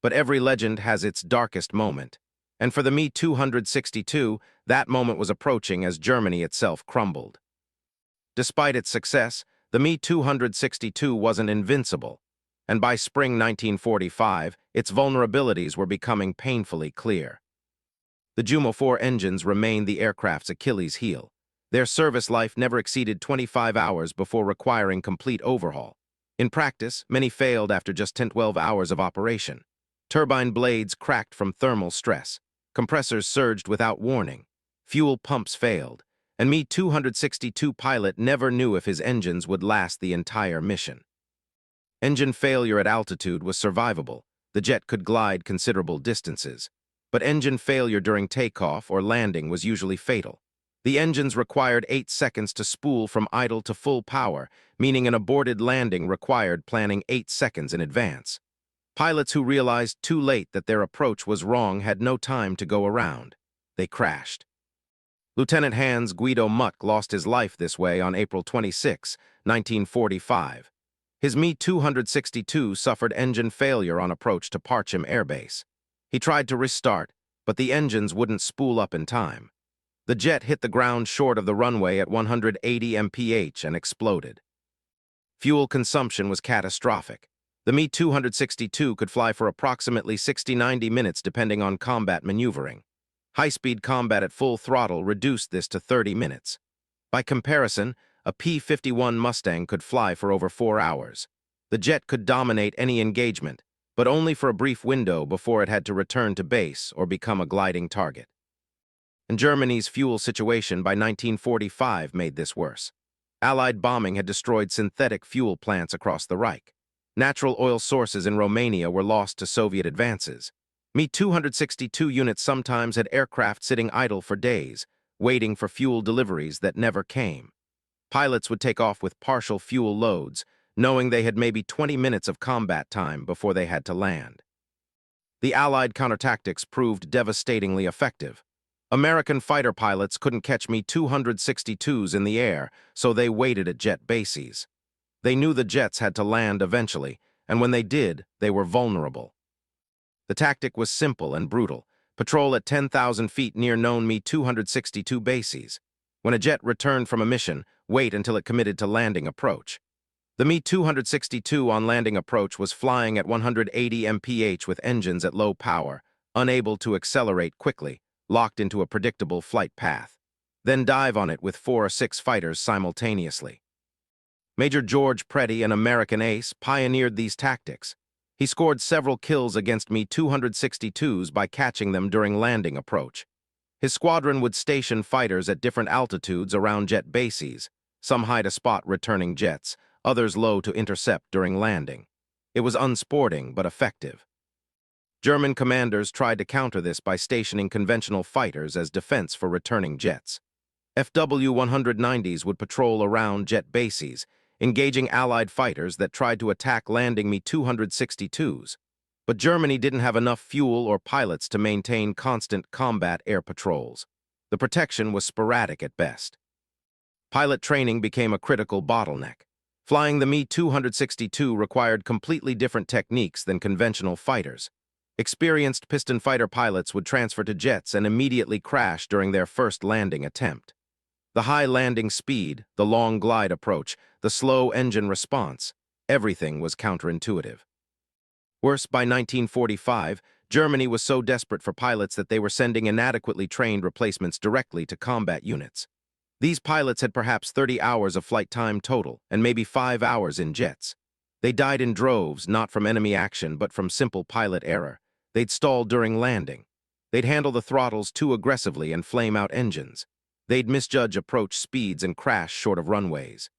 But every legend has its darkest moment, and for the Me-262, that moment was approaching as Germany itself crumbled. Despite its success, the Me-262 wasn't invincible, and by spring 1945, its vulnerabilities were becoming painfully clear. The Jumo-4 engines remained the aircraft's Achilles heel. Their service life never exceeded 25 hours before requiring complete overhaul. In practice, many failed after just 10-12 hours of operation. Turbine blades cracked from thermal stress. Compressors surged without warning. Fuel pumps failed. And Me-262 pilot never knew if his engines would last the entire mission. Engine failure at altitude was survivable. The jet could glide considerable distances. But engine failure during takeoff or landing was usually fatal. The engines required 8 seconds to spool from idle to full power, meaning an aborted landing required planning 8 seconds in advance. Pilots who realized too late that their approach was wrong had no time to go around. They crashed. Lieutenant Hans Guido Muck lost his life this way on April 26, 1945. His Me-262 suffered engine failure on approach to Parchim Air Base. He tried to restart, but the engines wouldn't spool up in time. The jet hit the ground short of the runway at 180 mph and exploded. Fuel consumption was catastrophic. The Me-262 could fly for approximately 60-90 minutes depending on combat maneuvering. High-speed combat at full throttle reduced this to 30 minutes. By comparison, a P-51 Mustang could fly for over 4 hours. The jet could dominate any engagement, but only for a brief window before it had to return to base or become a gliding target. And Germany's fuel situation by 1945 made this worse. Allied bombing had destroyed synthetic fuel plants across the Reich. Natural oil sources in Romania were lost to Soviet advances. Me-262 units sometimes had aircraft sitting idle for days, waiting for fuel deliveries that never came. Pilots would take off with partial fuel loads, knowing they had maybe 20 minutes of combat time before they had to land. The Allied countertactics proved devastatingly effective. American fighter pilots couldn't catch Me-262s in the air, so they waited at jet bases. They knew the jets had to land eventually, and when they did, they were vulnerable. The tactic was simple and brutal. Patrol at 10,000 feet near known Me-262 bases. When a jet returned from a mission, wait until it committed to landing approach. The Me-262 on landing approach was flying at 180 mph with engines at low power, unable to accelerate quickly, locked into a predictable flight path. Then dive on it with 4 or 6 fighters simultaneously. Major George Preddy, an American ace, pioneered these tactics. He scored several kills against Me-262s by catching them during landing approach. His squadron would station fighters at different altitudes around jet bases, some high to spot returning jets, others low to intercept during landing. It was unsporting but effective. German commanders tried to counter this by stationing conventional fighters as defense for returning jets. FW-190s would patrol around jet bases, engaging Allied fighters that tried to attack landing Me-262s. But Germany didn't have enough fuel or pilots to maintain constant combat air patrols. The protection was sporadic at best. Pilot training became a critical bottleneck. Flying the Me-262 required completely different techniques than conventional fighters. Experienced piston fighter pilots would transfer to jets and immediately crash during their first landing attempt. The high landing speed, the long glide approach, the slow engine response, everything was counterintuitive. Worse, by 1945, Germany was so desperate for pilots that they were sending inadequately trained replacements directly to combat units. These pilots had perhaps 30 hours of flight time total, and maybe 5 hours in jets. They died in droves, not from enemy action, but from simple pilot error. They'd stall during landing. They'd handle the throttles too aggressively and flame out engines. They'd misjudge approach speeds and crash short of runways.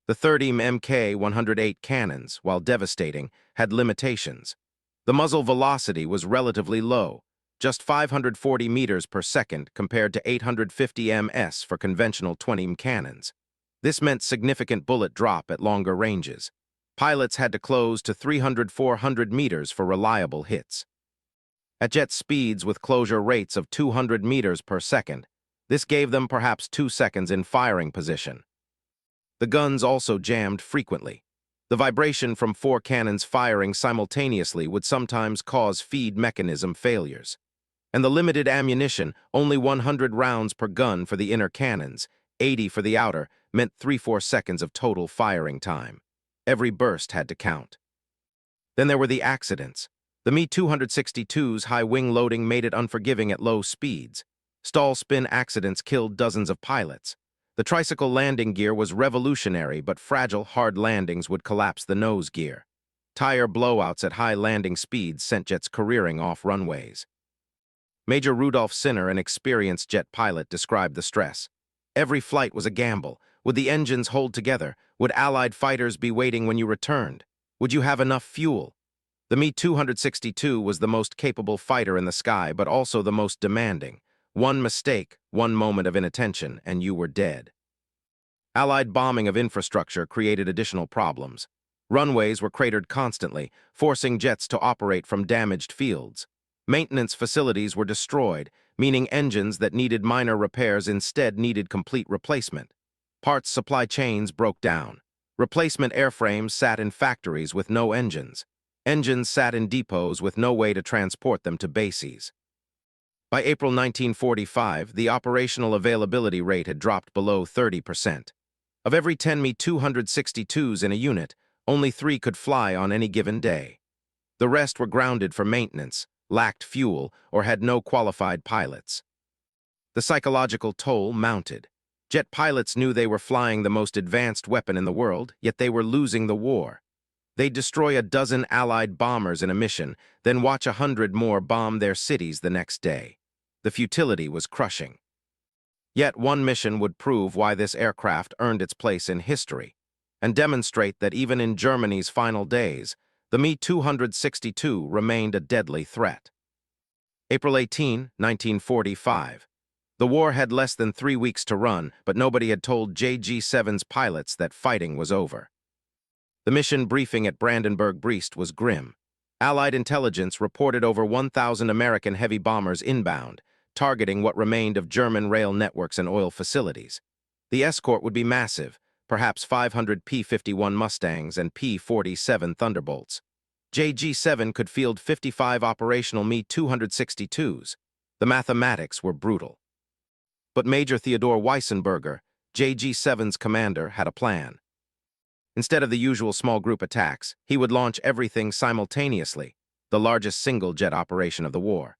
The 30 Mk-108 cannons, while devastating, had limitations. The muzzle velocity was relatively low, just 540 meters per second compared to 850 ms for conventional 20 cannons. This meant significant bullet drop at longer ranges. Pilots had to close to 300–400 meters for reliable hits. At jet speeds with closure rates of 200 meters per second, this gave them perhaps 2 seconds in firing position. The guns also jammed frequently. The vibration from 4 cannons firing simultaneously would sometimes cause feed mechanism failures. And the limited ammunition, only 100 rounds per gun for the inner cannons, 80 for the outer, meant 3–4 seconds of total firing time. Every burst had to count. Then there were the accidents. The Me-262's high wing loading made it unforgiving at low speeds. Stall spin accidents killed dozens of pilots. The tricycle landing gear was revolutionary, but fragile, hard landings would collapse the nose gear. Tire blowouts at high landing speeds sent jets careering off runways. Major Rudolf Sinner, an experienced jet pilot, described the stress. Every flight was a gamble. Would the engines hold together? Would Allied fighters be waiting when you returned? Would you have enough fuel? The Me-262 was the most capable fighter in the sky, but also the most demanding. One mistake, one moment of inattention, and you were dead. Allied bombing of infrastructure created additional problems. Runways were cratered constantly, forcing jets to operate from damaged fields. Maintenance facilities were destroyed, meaning engines that needed minor repairs instead needed complete replacement. Parts supply chains broke down. Replacement airframes sat in factories with no engines. Engines sat in depots with no way to transport them to bases. By April 1945, the operational availability rate had dropped below 30%. Of every 10 Me-262s in a unit, only 3 could fly on any given day. The rest were grounded for maintenance, lacked fuel, or had no qualified pilots. The psychological toll mounted. Jet pilots knew they were flying the most advanced weapon in the world, yet they were losing the war. They'd destroy a dozen Allied bombers in a mission, then watch 100 more bomb their cities the next day. The futility was crushing. Yet one mission would prove why this aircraft earned its place in history, and demonstrate that even in Germany's final days, the Me-262 remained a deadly threat. April 18, 1945. The war had less than 3 weeks to run, but nobody had told JG-7's pilots that fighting was over. The mission briefing at Brandenburg-Brest was grim. Allied intelligence reported over 1,000 American heavy bombers inbound, targeting what remained of German rail networks and oil facilities. The escort would be massive, perhaps 500 P-51 Mustangs and P-47 Thunderbolts. JG-7 could field 55 operational Me-262s. The mathematics were brutal. But Major Theodor Weissenberger, JG-7's commander, had a plan. Instead of the usual small group attacks, he would launch everything simultaneously, the largest single jet operation of the war.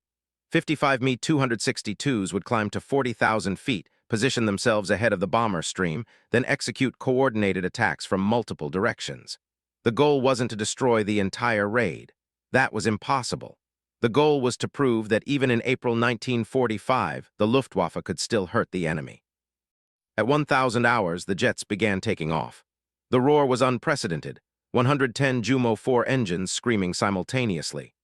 55 Me-262s would climb to 40,000 feet, position themselves ahead of the bomber stream, then execute coordinated attacks from multiple directions. The goal wasn't to destroy the entire raid. That was impossible. The goal was to prove that even in April 1945, the Luftwaffe could still hurt the enemy. At 1,000 hours, the jets began taking off. The roar was unprecedented, 110 Jumo 4 engines screaming simultaneously.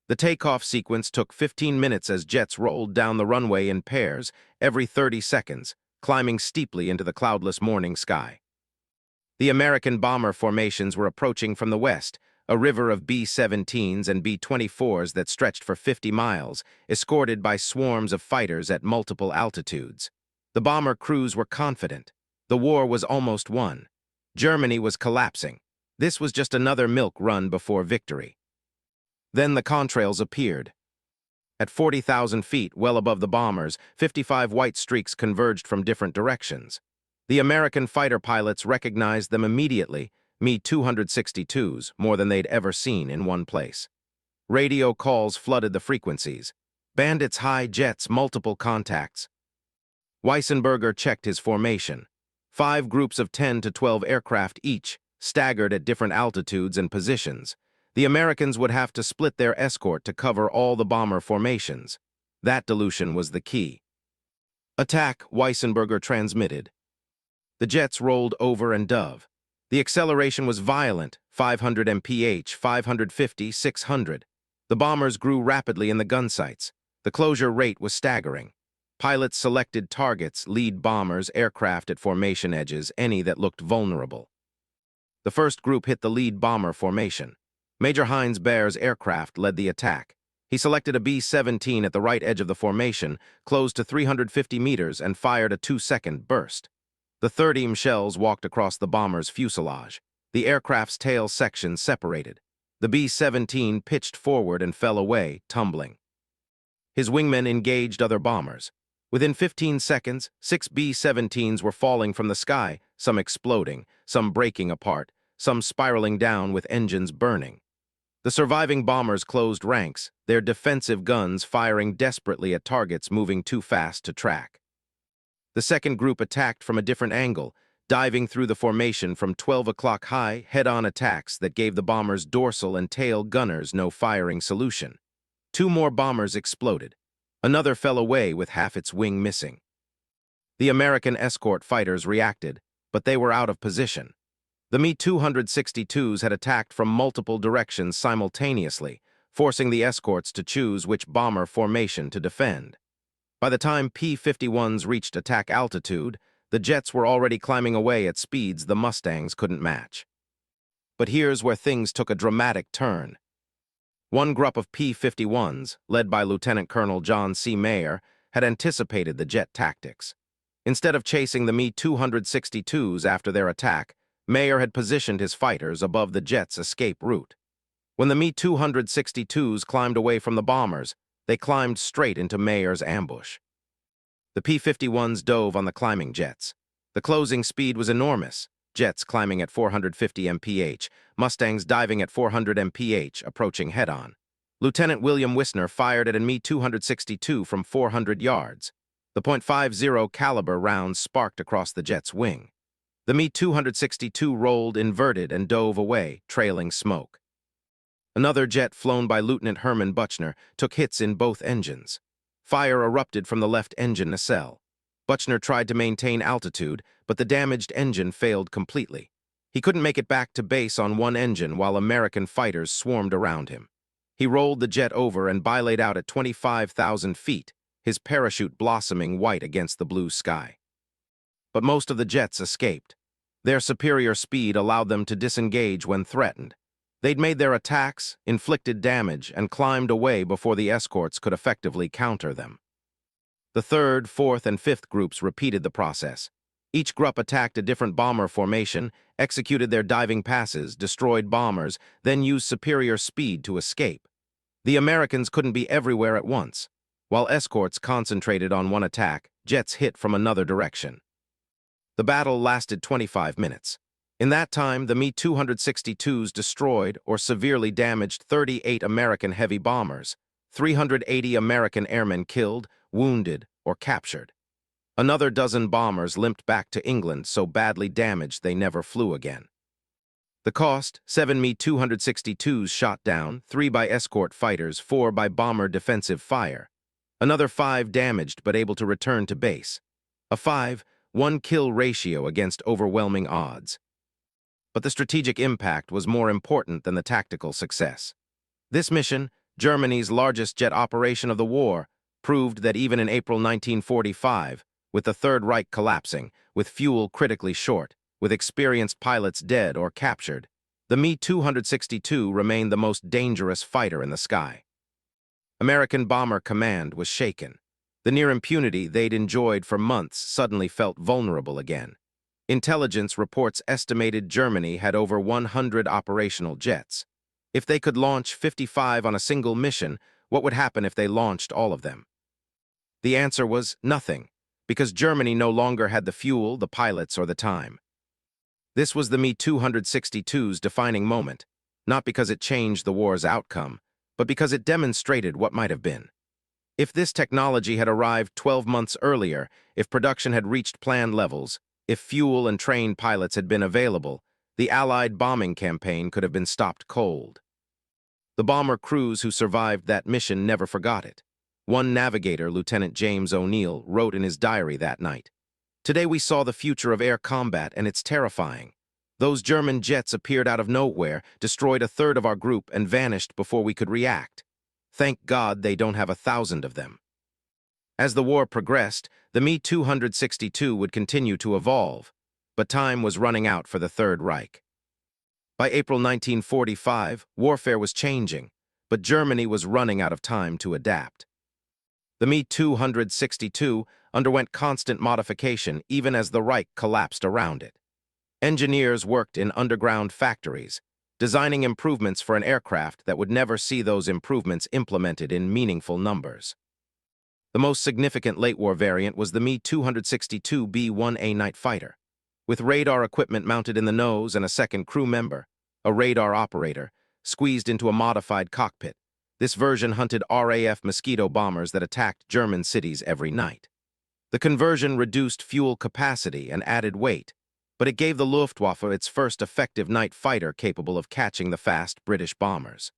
The takeoff sequence took 15 minutes as jets rolled down the runway in pairs every 30 seconds, climbing steeply into the cloudless morning sky. The American bomber formations were approaching from the west, a river of B-17s and B-24s that stretched for 50 miles, escorted by swarms of fighters at multiple altitudes. The bomber crews were confident. The war was almost won. Germany was collapsing. This was just another milk run before victory. Then the contrails appeared. At 40,000 feet, well above the bombers, 55 white streaks converged from different directions. The American fighter pilots recognized them immediately, Me-262s, more than they'd ever seen in one place. Radio calls flooded the frequencies. Bandits, high jets, multiple contacts. Weissenberger checked his formation. 5 groups of 10 to 12 aircraft each, staggered at different altitudes and positions. The Americans would have to split their escort to cover all the bomber formations. That dilution was the key. Attack, Weissenberger transmitted. The jets rolled over and dove. The acceleration was violent, 500 mph, 550, 600. The bombers grew rapidly in the gun sights. The closure rate was staggering. Pilots selected targets, lead bombers, aircraft at formation edges, any that looked vulnerable. The first group hit the lead bomber formation. Major Heinz Behr's aircraft led the attack. He selected a B-17 at the right edge of the formation, closed to 350 meters, and fired a 2-second burst. The 30 shells walked across the bomber's fuselage. The aircraft's tail section separated. The B-17 pitched forward and fell away, tumbling. His wingmen engaged other bombers. Within 15 seconds, 6 B-17s were falling from the sky, some exploding, some breaking apart, some spiraling down with engines burning. The surviving bombers closed ranks, their defensive guns firing desperately at targets moving too fast to track. The second group attacked from a different angle, diving through the formation from 12 o'clock high, head-on attacks that gave the bombers' dorsal and tail gunners no firing solution. 2 more bombers exploded. Another fell away with half its wing missing. The American escort fighters reacted, but they were out of position. The Me-262s had attacked from multiple directions simultaneously, forcing the escorts to choose which bomber formation to defend. By the time P-51s reached attack altitude, the jets were already climbing away at speeds the Mustangs couldn't match. But here's where things took a dramatic turn. One group of P-51s, led by Lieutenant Colonel John C. Mayer, had anticipated the jet tactics. Instead of chasing the Me-262s after their attack, Mayer had positioned his fighters above the jet's escape route. When the Me-262s climbed away from the bombers, they climbed straight into Mayer's ambush. The P-51s dove on the climbing jets. The closing speed was enormous, jets climbing at 450 mph, Mustangs diving at 400 mph, approaching head-on. Lieutenant William Wisner fired at a Me-262 from 400 yards. The .50 caliber rounds sparked across the jet's wing. The Me-262 rolled inverted and dove away, trailing smoke. Another jet flown by Lieutenant Herman Buchner took hits in both engines. Fire erupted from the left engine nacelle. Buchner tried to maintain altitude, but the damaged engine failed completely. He couldn't make it back to base on one engine while American fighters swarmed around him. He rolled the jet over and bilayed out at 25,000 feet, his parachute blossoming white against the blue sky. But most of the jets escaped. Their superior speed allowed them to disengage when threatened. They'd made their attacks, inflicted damage, and climbed away before the escorts could effectively counter them. The third, fourth, and fifth groups repeated the process. Each group attacked a different bomber formation, executed their diving passes, destroyed bombers, then used superior speed to escape. The Americans couldn't be everywhere at once. While escorts concentrated on one attack, jets hit from another direction. The battle lasted 25 minutes. In that time, the Me-262s destroyed or severely damaged 38 American heavy bombers, 380 American airmen killed, wounded, or captured. Another dozen bombers limped back to England so badly damaged they never flew again. The cost, 7 Me-262s shot down, 3 by escort fighters, 4 by bomber defensive fire. Another 5 damaged but able to return to base. A 5-1 kill ratio against overwhelming odds. But the strategic impact was more important than the tactical success. This mission, Germany's largest jet operation of the war, proved that even in April 1945, with the Third Reich collapsing, with fuel critically short, with experienced pilots dead or captured, the Me-262 remained the most dangerous fighter in the sky. American Bomber Command was shaken. The near impunity they'd enjoyed for months suddenly felt vulnerable again. Intelligence reports estimated Germany had over 100 operational jets. If they could launch 55 on a single mission, what would happen if they launched all of them? The answer was nothing, because Germany no longer had the fuel, the pilots, or the time. This was the Me-262's defining moment, not because it changed the war's outcome, but because it demonstrated what might have been. If this technology had arrived 12 months earlier, if production had reached planned levels, if fuel and trained pilots had been available, the Allied bombing campaign could have been stopped cold. The bomber crews who survived that mission never forgot it. One navigator, Lieutenant James O'Neill, wrote in his diary that night, "Today we saw the future of air combat, and it's terrifying. Those German jets appeared out of nowhere, destroyed a third of our group, and vanished before we could react. Thank God they don't have 1,000 of them." As the war progressed, the Me-262 would continue to evolve, but time was running out for the Third Reich. By April 1945, warfare was changing, but Germany was running out of time to adapt. The Me-262 underwent constant modification even as the Reich collapsed around it. Engineers worked in underground factories, designing improvements for an aircraft that would never see those improvements implemented in meaningful numbers. The most significant late-war variant was the Me-262B-1A night fighter. With radar equipment mounted in the nose and a second crew member, a radar operator, squeezed into a modified cockpit, this version hunted RAF Mosquito bombers that attacked German cities every night. The conversion reduced fuel capacity and added weight, but it gave the Luftwaffe its first effective night fighter capable of catching the fast British bombers.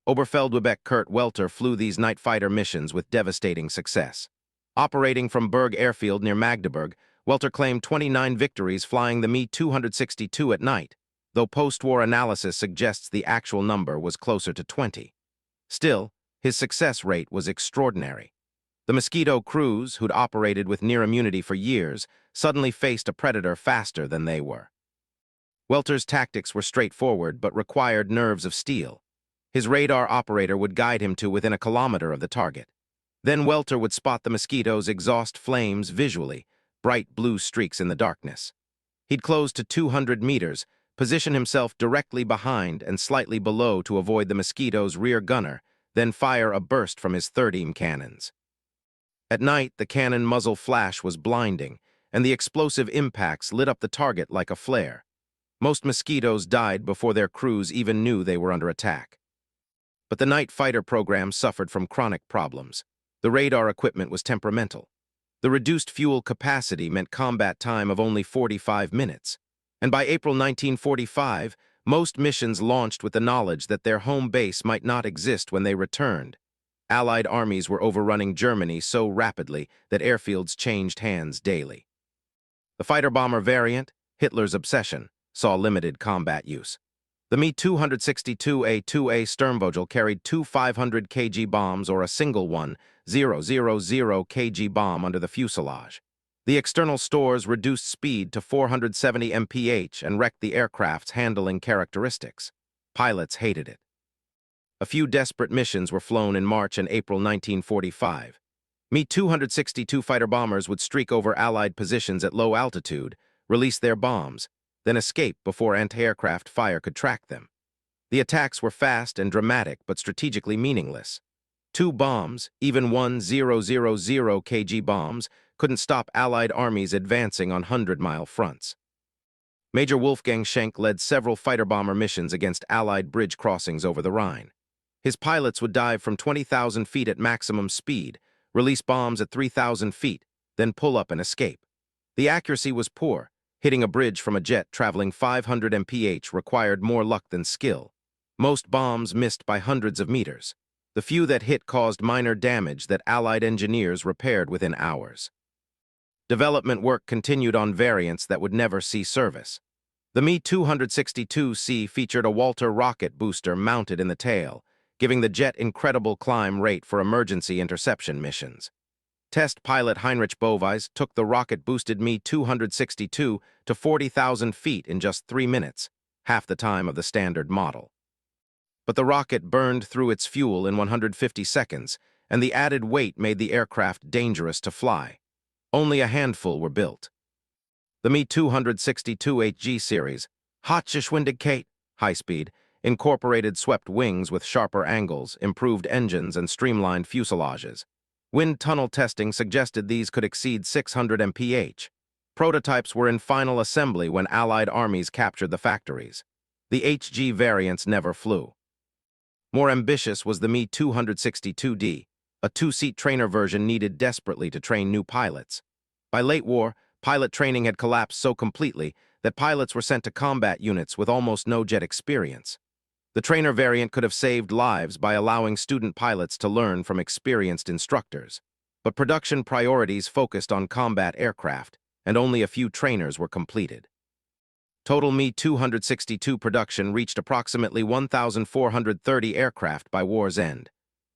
Oberfeldwebel Kurt Welter flew these night fighter missions with devastating success. Operating from Berg Airfield near Magdeburg, Welter claimed 29 victories flying the Me-262 at night, though post-war analysis suggests the actual number was closer to 20. Still, his success rate was extraordinary. The Mosquito crews, who'd operated with near immunity for years, suddenly faced a predator faster than they were. Welter's tactics were straightforward but required nerves of steel. His radar operator would guide him to within a kilometer of the target. Then Welter would spot the Mosquito's exhaust flames visually, bright blue streaks in the darkness. He'd close to 200 meters, position himself directly behind and slightly below to avoid the Mosquito's rear gunner, then fire a burst from his 30 cannons. At night, the cannon muzzle flash was blinding, and the explosive impacts lit up the target like a flare. Most Mosquitoes died before their crews even knew they were under attack. But the night fighter program suffered from chronic problems. The radar equipment was temperamental. The reduced fuel capacity meant combat time of only 45 minutes. And by April 1945, most missions launched with the knowledge that their home base might not exist when they returned. Allied armies were overrunning Germany so rapidly that airfields changed hands daily. The fighter-bomber variant, Hitler's obsession, saw limited combat use. The Me-262A-2A Sturmvogel carried two 500 kg bombs or a single 1,000 kg bomb under the fuselage. The external stores reduced speed to 470 mph and wrecked the aircraft's handling characteristics. Pilots hated it. A few desperate missions were flown in March and April 1945. Me-262 fighter bombers would streak over Allied positions at low altitude, release their bombs, then escape before anti-aircraft fire could track them. The attacks were fast and dramatic but strategically meaningless. Two bombs, even 1,000 kg bombs, couldn't stop Allied armies advancing on 100-mile fronts. Major Wolfgang Schenk led several fighter-bomber missions against Allied bridge crossings over the Rhine. His pilots would dive from 20,000 feet at maximum speed, release bombs at 3,000 feet, then pull up and escape. The accuracy was poor. Hitting a bridge from a jet traveling 500 mph required more luck than skill. Most bombs missed by hundreds of meters. The few that hit caused minor damage that Allied engineers repaired within hours. Development work continued on variants that would never see service. The Me-262C featured a Walter rocket booster mounted in the tail, giving the jet incredible climb rate for emergency interception missions. Test pilot Heinrich Bovies took the rocket-boosted Me-262 to 40,000 feet in just 3 minutes, half the time of the standard model. But the rocket burned through its fuel in 150 seconds, and the added weight made the aircraft dangerous to fly. Only a handful were built. The Me-262 HG series, Hochgeschwindigkeit, high-speed, incorporated swept wings with sharper angles, improved engines, and streamlined fuselages. Wind tunnel testing suggested these could exceed 600 mph. Prototypes were in final assembly when Allied armies captured the factories. The HG variants never flew. More ambitious was the Me-262D, a two-seat trainer version needed desperately to train new pilots. By late war, pilot training had collapsed so completely that pilots were sent to combat units with almost no jet experience. The trainer variant could have saved lives by allowing student pilots to learn from experienced instructors. But production priorities focused on combat aircraft, and only a few trainers were completed. Total Me-262 production reached approximately 1,430 aircraft by war's end.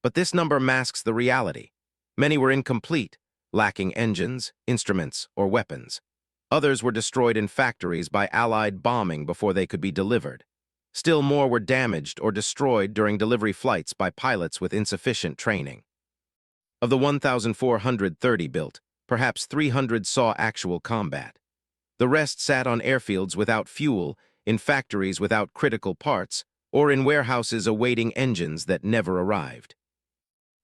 But this number masks the reality. Many were incomplete, lacking engines, instruments, or weapons. Others were destroyed in factories by Allied bombing before they could be delivered. Still more were damaged or destroyed during delivery flights by pilots with insufficient training. Of the 1,430 built, perhaps 300 saw actual combat. The rest sat on airfields without fuel, in factories without critical parts, or in warehouses awaiting engines that never arrived.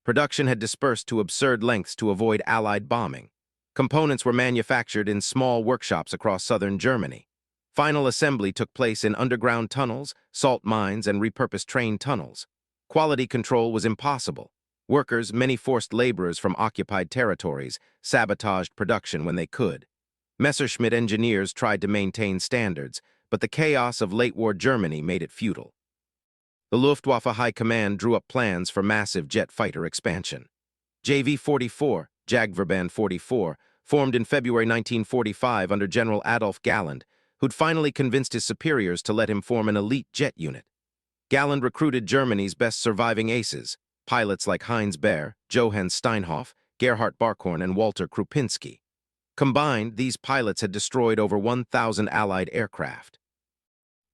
Production had dispersed to absurd lengths to avoid Allied bombing. Components were manufactured in small workshops across southern Germany. Final assembly took place in underground tunnels, salt mines, and repurposed train tunnels. Quality control was impossible. Workers, many forced laborers from occupied territories, sabotaged production when they could. Messerschmitt engineers tried to maintain standards, but the chaos of late-war Germany made it futile. The Luftwaffe High Command drew up plans for massive jet fighter expansion. JV-44, Jagdverband 44, formed in February 1945 under General Adolf Galland, who'd finally convinced his superiors to let him form an elite jet unit. Galland recruited Germany's best surviving aces, pilots like Heinz Baer, Johann Steinhoff, Gerhard Barkhorn, and Walter Krupinski. Combined, these pilots had destroyed over 1,000 Allied aircraft.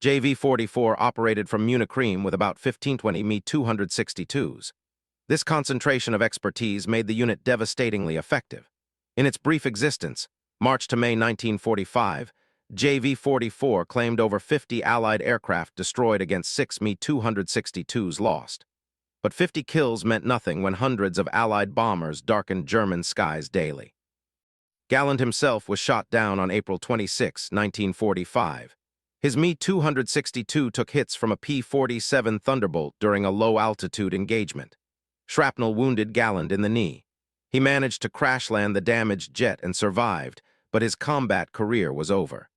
JV-44 operated from Munich Riem with about 1520 Me-262s. This concentration of expertise made the unit devastatingly effective. In its brief existence, March to May 1945, JV-44 claimed over 50 Allied aircraft destroyed against 6 Me-262s lost. But 50 kills meant nothing when hundreds of Allied bombers darkened German skies daily. Galland himself was shot down on April 26, 1945. His Me-262 took hits from a P-47 Thunderbolt during a low-altitude engagement. Shrapnel wounded Galland in the knee. He managed to crash-land the damaged jet and survived, but his combat career was over.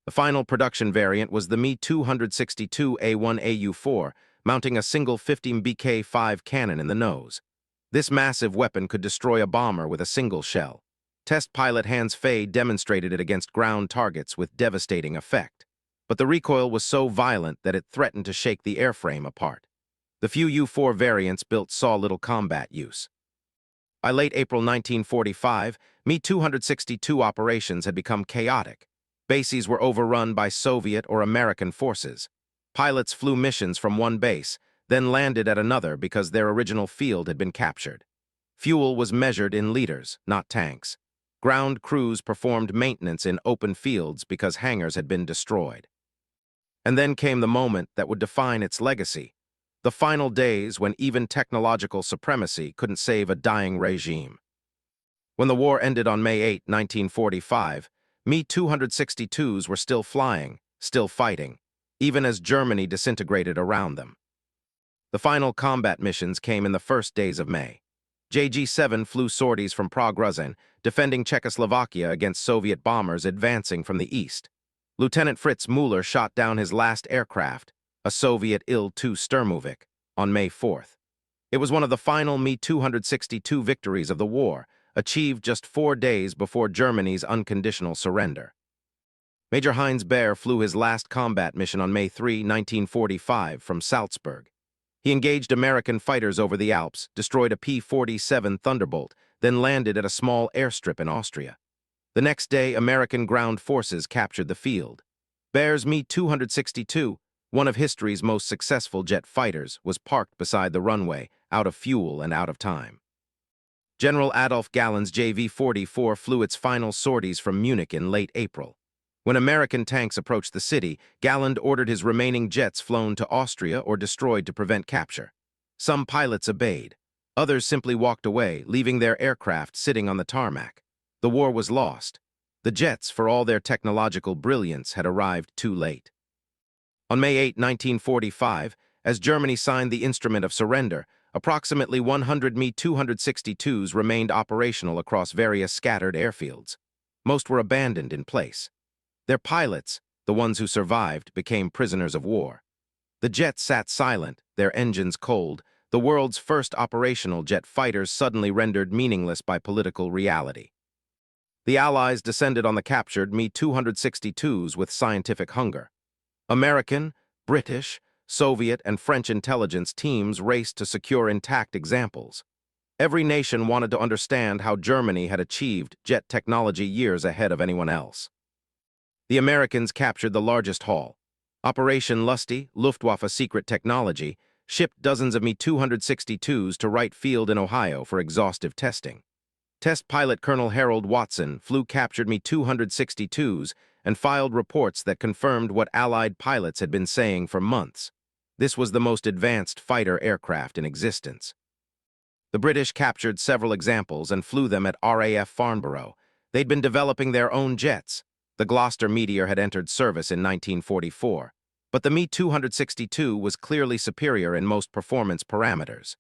The final production variant was the Me-262A1AU4, mounting a single 15 BK-5 cannon in the nose. This massive weapon could destroy a bomber with a single shell. Test pilot Hans Fay demonstrated it against ground targets with devastating effect. But the recoil was so violent that it threatened to shake the airframe apart. The few U-4 variants built saw little combat use. By late April 1945, Me-262 operations had become chaotic. Bases were overrun by Soviet or American forces. Pilots flew missions from one base, then landed at another because their original field had been captured. Fuel was measured in liters, not tanks. Ground crews performed maintenance in open fields because hangars had been destroyed. And then came the moment that would define its legacy, the final days when even technological supremacy couldn't save a dying regime. When the war ended on May 8, 1945, Me-262s were still flying, still fighting, even as Germany disintegrated around them. The final combat missions came in the first days of May. JG-7 flew sorties from Prague-Ruzyń, defending Czechoslovakia against Soviet bombers advancing from the east. Lieutenant Fritz Müller shot down his last aircraft, a Soviet Il-2 Sturmovik, on May 4th. It was one of the final Me-262 victories of the war, achieved just 4 days before Germany's unconditional surrender. Major Heinz Baer flew his last combat mission on May 3, 1945, from Salzburg. He engaged American fighters over the Alps, destroyed a P-47 Thunderbolt, then landed at a small airstrip in Austria. The next day, American ground forces captured the field. Baer's Me-262, one of history's most successful jet fighters, was parked beside the runway, out of fuel and out of time. General Adolf Galland's JV-44 flew its final sorties from Munich in late April. When American tanks approached the city, Galland ordered his remaining jets flown to Austria or destroyed to prevent capture. Some pilots obeyed. Others simply walked away, leaving their aircraft sitting on the tarmac. The war was lost. The jets, for all their technological brilliance, had arrived too late. On May 8, 1945, as Germany signed the instrument of surrender, approximately 100 Me-262s remained operational across various scattered airfields. Most were abandoned in place. Their pilots, the ones who survived, became prisoners of war. The jets sat silent, their engines cold, the world's first operational jet fighters suddenly rendered meaningless by political reality. The Allies descended on the captured Me-262s with scientific hunger. American, British, Soviet, and French intelligence teams raced to secure intact examples. Every nation wanted to understand how Germany had achieved jet technology years ahead of anyone else. The Americans captured the largest haul, Operation Lusty, Luftwaffe secret technology, shipped dozens of Me-262s to Wright Field in Ohio for exhaustive testing. Test pilot Colonel Harold Watson flew captured Me-262s and filed reports that confirmed what Allied pilots had been saying for months. This was the most advanced fighter aircraft in existence. The British captured several examples and flew them at RAF Farnborough. They'd been developing their own jets. The Gloucester Meteor had entered service in 1944, but the Me-262 was clearly superior in most performance parameters.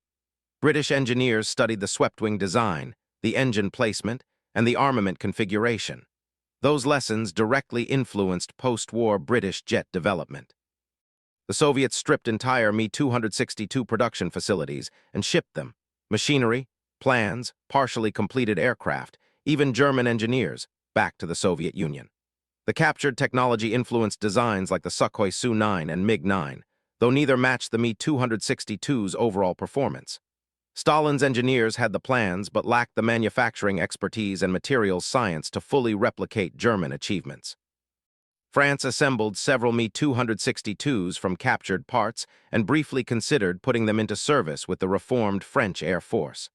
British engineers studied the swept-wing design, the engine placement, and the armament configuration. Those lessons directly influenced post-war British jet development. The Soviets stripped entire Me-262 production facilities and shipped them. Machinery, plans, partially completed aircraft, even German engineers, back to the Soviet Union. The captured technology influenced designs like the Sukhoi Su-9 and MiG-9, though neither matched the Me-262's overall performance. Stalin's engineers had the plans but lacked the manufacturing expertise and materials science to fully replicate German achievements. France assembled several Me-262s from captured parts and briefly considered putting them into service with the reformed French Air Force.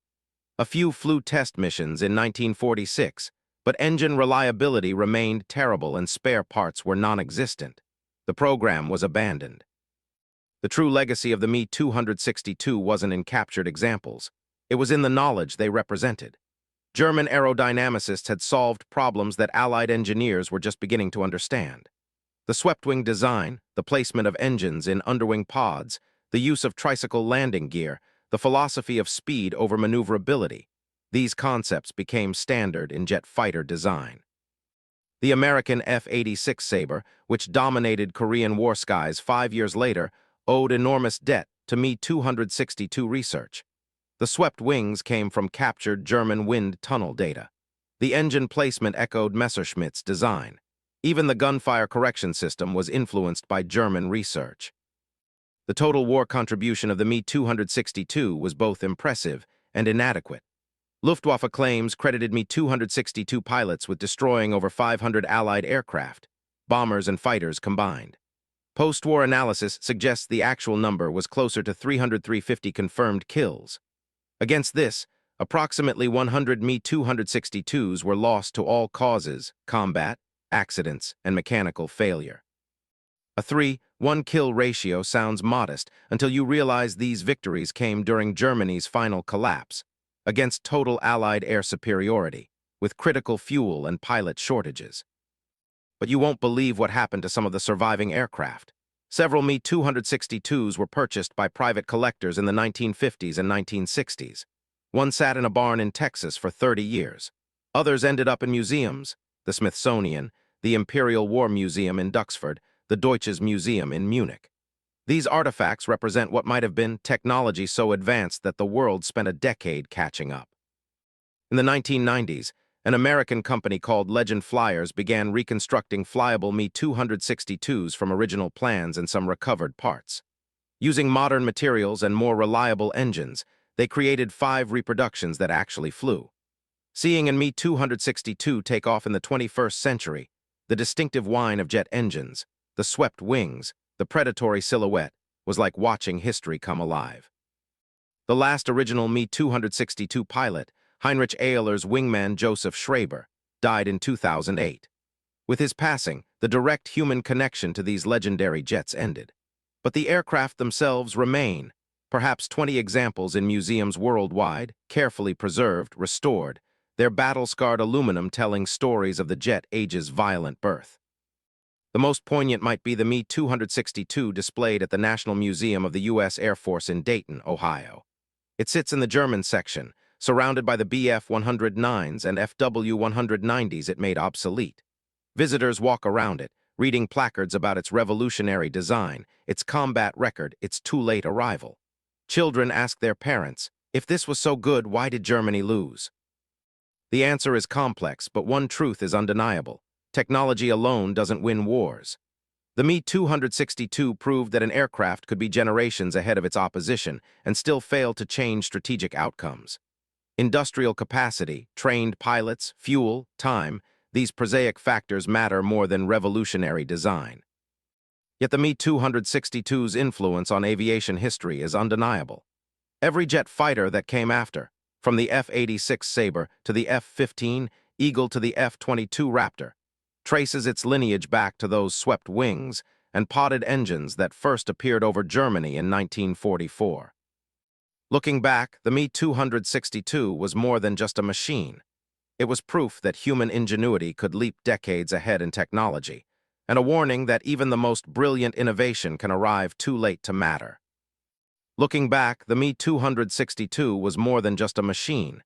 A few flew test missions in 1946, but engine reliability remained terrible and spare parts were non-existent. The program was abandoned. The true legacy of the Me-262 wasn't in captured examples. It was in the knowledge they represented. German aerodynamicists had solved problems that Allied engineers were just beginning to understand. The swept-wing design, the placement of engines in underwing pods, the use of tricycle landing gear, the philosophy of speed over maneuverability. These concepts became standard in jet fighter design. The American F-86 Sabre, which dominated Korean war skies 5 years later, owed enormous debt to Me-262 research. The swept wings came from captured German wind tunnel data. The engine placement echoed Messerschmitt's design. Even the gunfire correction system was influenced by German research. The total war contribution of the Me-262 was both impressive and inadequate. Luftwaffe claims credited Me-262 pilots with destroying over 500 Allied aircraft, bombers and fighters combined. Post-war analysis suggests the actual number was closer to 350 confirmed kills. Against this, approximately 100 Me-262s were lost to all causes: combat, accidents, and mechanical failure. A 3-1 kill ratio sounds modest until you realize these victories came during Germany's final collapse, against total Allied air superiority, with critical fuel and pilot shortages. But you won't believe what happened to some of the surviving aircraft. Several Me-262s were purchased by private collectors in the 1950s and 1960s. One sat in a barn in Texas for 30 years. Others ended up in museums: the Smithsonian, the Imperial War Museum in Duxford, the Deutsches Museum in Munich. These artifacts represent what might have been technology so advanced that the world spent a decade catching up. In the 1990s, an American company called Legend Flyers began reconstructing flyable Me-262s from original plans and some recovered parts. Using modern materials and more reliable engines, they created 5 reproductions that actually flew. Seeing a Me-262 take off in the 21st century, the distinctive whine of jet engines, the swept wings, the predatory silhouette, was like watching history come alive. The last original Me-262 pilot, Heinrich Ehler's wingman Joseph Schraber, died in 2008. With his passing, the direct human connection to these legendary jets ended. But the aircraft themselves remain, perhaps 20 examples in museums worldwide, carefully preserved, restored, their battle-scarred aluminum telling stories of the jet age's violent birth. The most poignant might be the Me-262 displayed at the National Museum of the U.S. Air Force in Dayton, Ohio. It sits in the German section, surrounded by the Bf-109s and FW-190s it made obsolete. Visitors walk around it, reading placards about its revolutionary design, its combat record, its too-late arrival. Children ask their parents, if this was so good, why did Germany lose? The answer is complex, but one truth is undeniable. Technology alone doesn't win wars. The Me-262 proved that an aircraft could be generations ahead of its opposition and still fail to change strategic outcomes. Industrial capacity, trained pilots, fuel, time, these prosaic factors matter more than revolutionary design. Yet the Me-262's influence on aviation history is undeniable. Every jet fighter that came after, from the F-86 Sabre to the F-15 Eagle to the F-22 Raptor, traces its lineage back to those swept wings and potted engines that first appeared over Germany in 1944. Looking back, the Me-262 was more than just a machine. It was proof that human ingenuity could leap decades ahead in technology, and a warning that even the most brilliant innovation can arrive too late to matter. Looking back, the Me-262 was more than just a machine.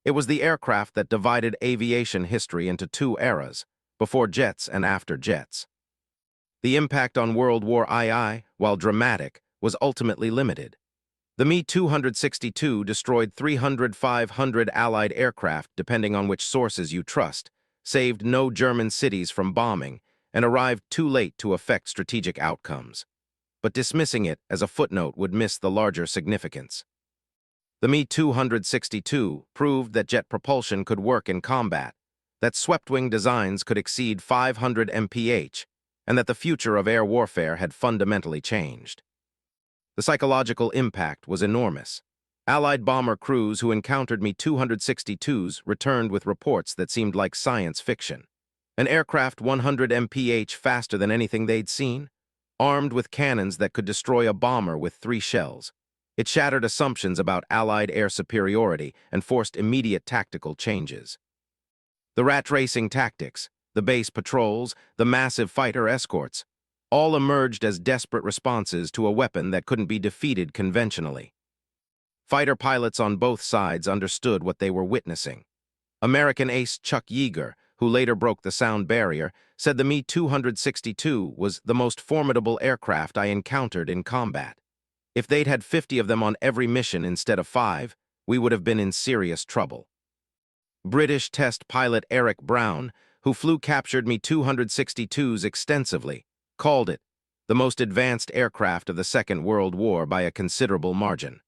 It was the aircraft that divided aviation history into two eras, before jets and after jets. The impact on World War II, while dramatic, was ultimately limited. The Me-262 destroyed 300–500 Allied aircraft, depending on which sources you trust, saved no German cities from bombing, and arrived too late to affect strategic outcomes. But dismissing it as a footnote would miss the larger significance. The Me-262 proved that jet propulsion could work in combat, that swept-wing designs could exceed 500 mph, and that the future of air warfare had fundamentally changed. The psychological impact was enormous. Allied bomber crews who encountered Me-262s returned with reports that seemed like science fiction. An aircraft 100 mph faster than anything they'd seen, armed with cannons that could destroy a bomber with 3 shells. It shattered assumptions about Allied air superiority and forced immediate tactical changes. The rat-racing tactics, the base patrols, the massive fighter escorts, all emerged as desperate responses to a weapon that couldn't be defeated conventionally. Fighter pilots on both sides understood what they were witnessing. American ace Chuck Yeager, who later broke the sound barrier, said the Me-262 was the most formidable aircraft I encountered in combat. If they'd had 50 of them on every mission instead of 5, we would have been in serious trouble. British test pilot Eric Brown, who flew captured Me-262s extensively, called it the most advanced aircraft of the Second World War by a considerable margin.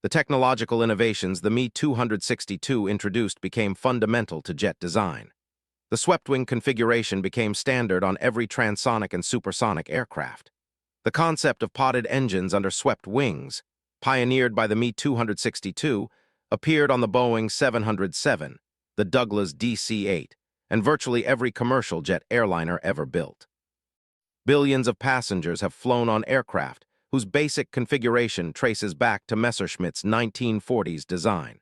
The technological innovations the Me-262 introduced became fundamental to jet design. The swept-wing configuration became standard on every transonic and supersonic aircraft. The concept of potted engines under swept wings, pioneered by the Me-262, appeared on the Boeing 707, the Douglas DC-8, and virtually every commercial jet airliner ever built. Billions of passengers have flown on aircraft whose basic configuration traces back to Messerschmitt's 1940s design.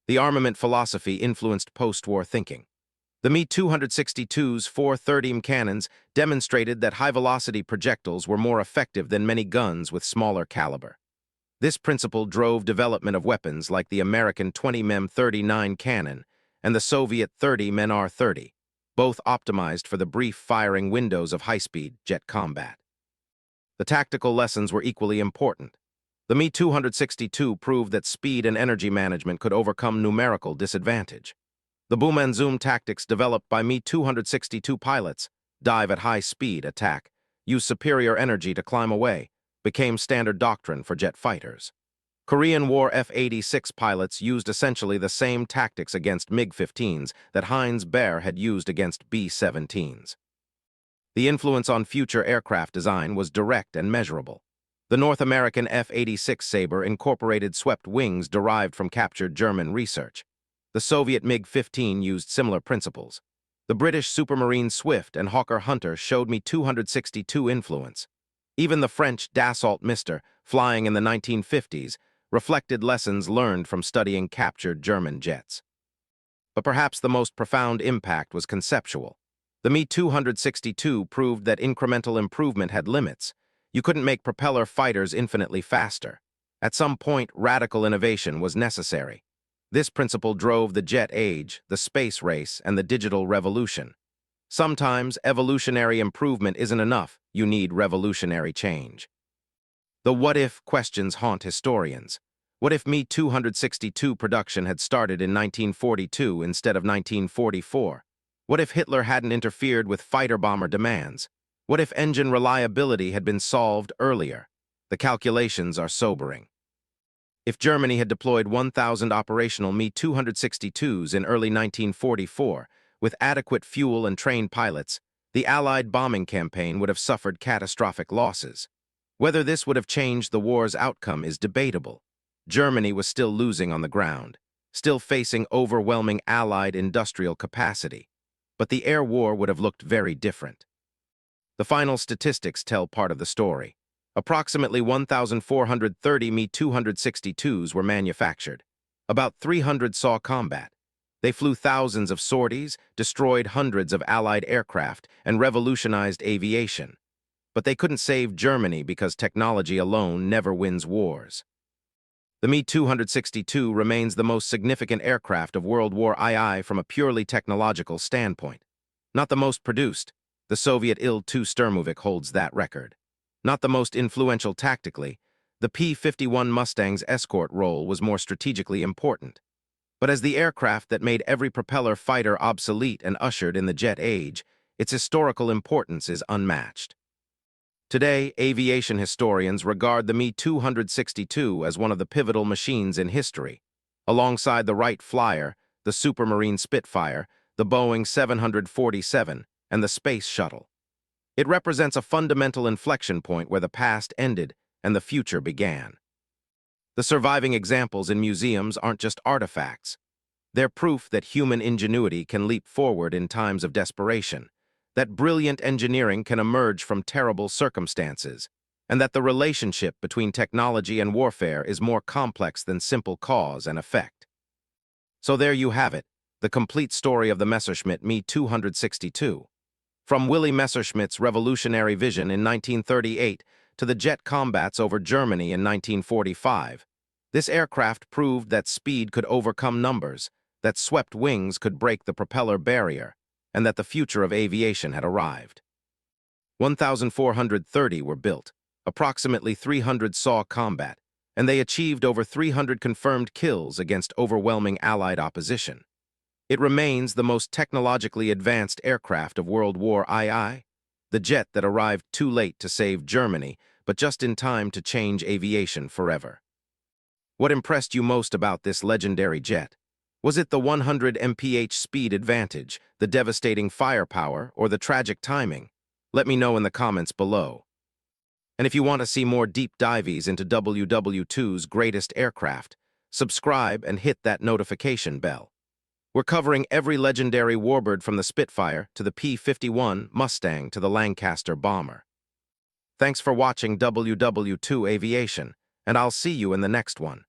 The armament philosophy influenced post-war thinking. The Me-262's 430 cannons demonstrated that high-velocity projectiles were more effective than many guns with smaller caliber. This principle drove development of weapons like the American 20 mm 39 cannon and the Soviet 30 mm R-30, both optimized for the brief firing windows of high-speed jet combat. The tactical lessons were equally important. The Me-262 proved that speed and energy management could overcome numerical disadvantage. The boom and zoom tactics developed by Me-262 pilots, dive at high speed, attack, use superior energy to climb away, became standard doctrine for jet fighters. Korean War F-86 pilots used essentially the same tactics against MiG-15s that Heinz Baer had used against B-17s. The influence on future aircraft design was direct and measurable. The North American F-86 Sabre incorporated swept wings derived from captured German research. The Soviet MiG-15 used similar principles. The British Supermarine Swift and Hawker Hunter showed Me-262 influence. Even the French Dassault Mister, flying in the 1950s, reflected lessons learned from studying captured German jets. But perhaps the most profound impact was conceptual. The Me-262 proved that incremental improvement had limits. You couldn't make propeller fighters infinitely faster. At some point, radical innovation was necessary. This principle drove the jet age, the space race, and the digital revolution. Sometimes, evolutionary improvement isn't enough. You need revolutionary change. The what-if questions haunt historians. What if Me-262 production had started in 1942 instead of 1944? What if Hitler hadn't interfered with fighter-bomber demands? What if engine reliability had been solved earlier? The calculations are sobering. If Germany had deployed 1,000 operational Me-262s in early 1944, with adequate fuel and trained pilots, the Allied bombing campaign would have suffered catastrophic losses. Whether this would have changed the war's outcome is debatable. Germany was still losing on the ground, still facing overwhelming Allied industrial capacity. But the air war would have looked very different. The final statistics tell part of the story. Approximately 1,430 Me-262s were manufactured. About 300 saw combat. They flew thousands of sorties, destroyed hundreds of Allied aircraft, and revolutionized aviation. But they couldn't save Germany because technology alone never wins wars. The Me-262 remains the most significant aircraft of World War II from a purely technological standpoint. Not the most produced. The Soviet Il-2 Sturmovik holds that record. Not the most influential tactically. The P-51 Mustang's escort role was more strategically important. But as the aircraft that made every propeller fighter obsolete and ushered in the jet age, its historical importance is unmatched. Today, aviation historians regard the Me-262 as one of the pivotal machines in history. Alongside the Wright Flyer, the Supermarine Spitfire, the Boeing 747, and the Space Shuttle. It represents a fundamental inflection point where the past ended and the future began. The surviving examples in museums aren't just artifacts. They're proof that human ingenuity can leap forward in times of desperation, that brilliant engineering can emerge from terrible circumstances, and that the relationship between technology and warfare is more complex than simple cause and effect. So there you have it, the complete story of the Messerschmitt Me-262. From Willy Messerschmitt's revolutionary vision in 1938 to the jet combats over Germany in 1945, this aircraft proved that speed could overcome numbers, that swept wings could break the propeller barrier, and that the future of aviation had arrived. 1,430 were built, approximately 300 saw combat, and they achieved over 300 confirmed kills against overwhelming Allied opposition. It remains the most technologically advanced aircraft of World War II, the jet that arrived too late to save Germany, but just in time to change aviation forever. What impressed you most about this legendary jet? Was it the 100 mph speed advantage, the devastating firepower, or the tragic timing? Let me know in the comments below. And if you want to see more deep dives into WWII's greatest aircraft, subscribe and hit that notification bell. We're covering every legendary warbird from the Spitfire to the P-51 Mustang to the Lancaster bomber. Thanks for watching WWII Aviation, and I'll see you in the next one.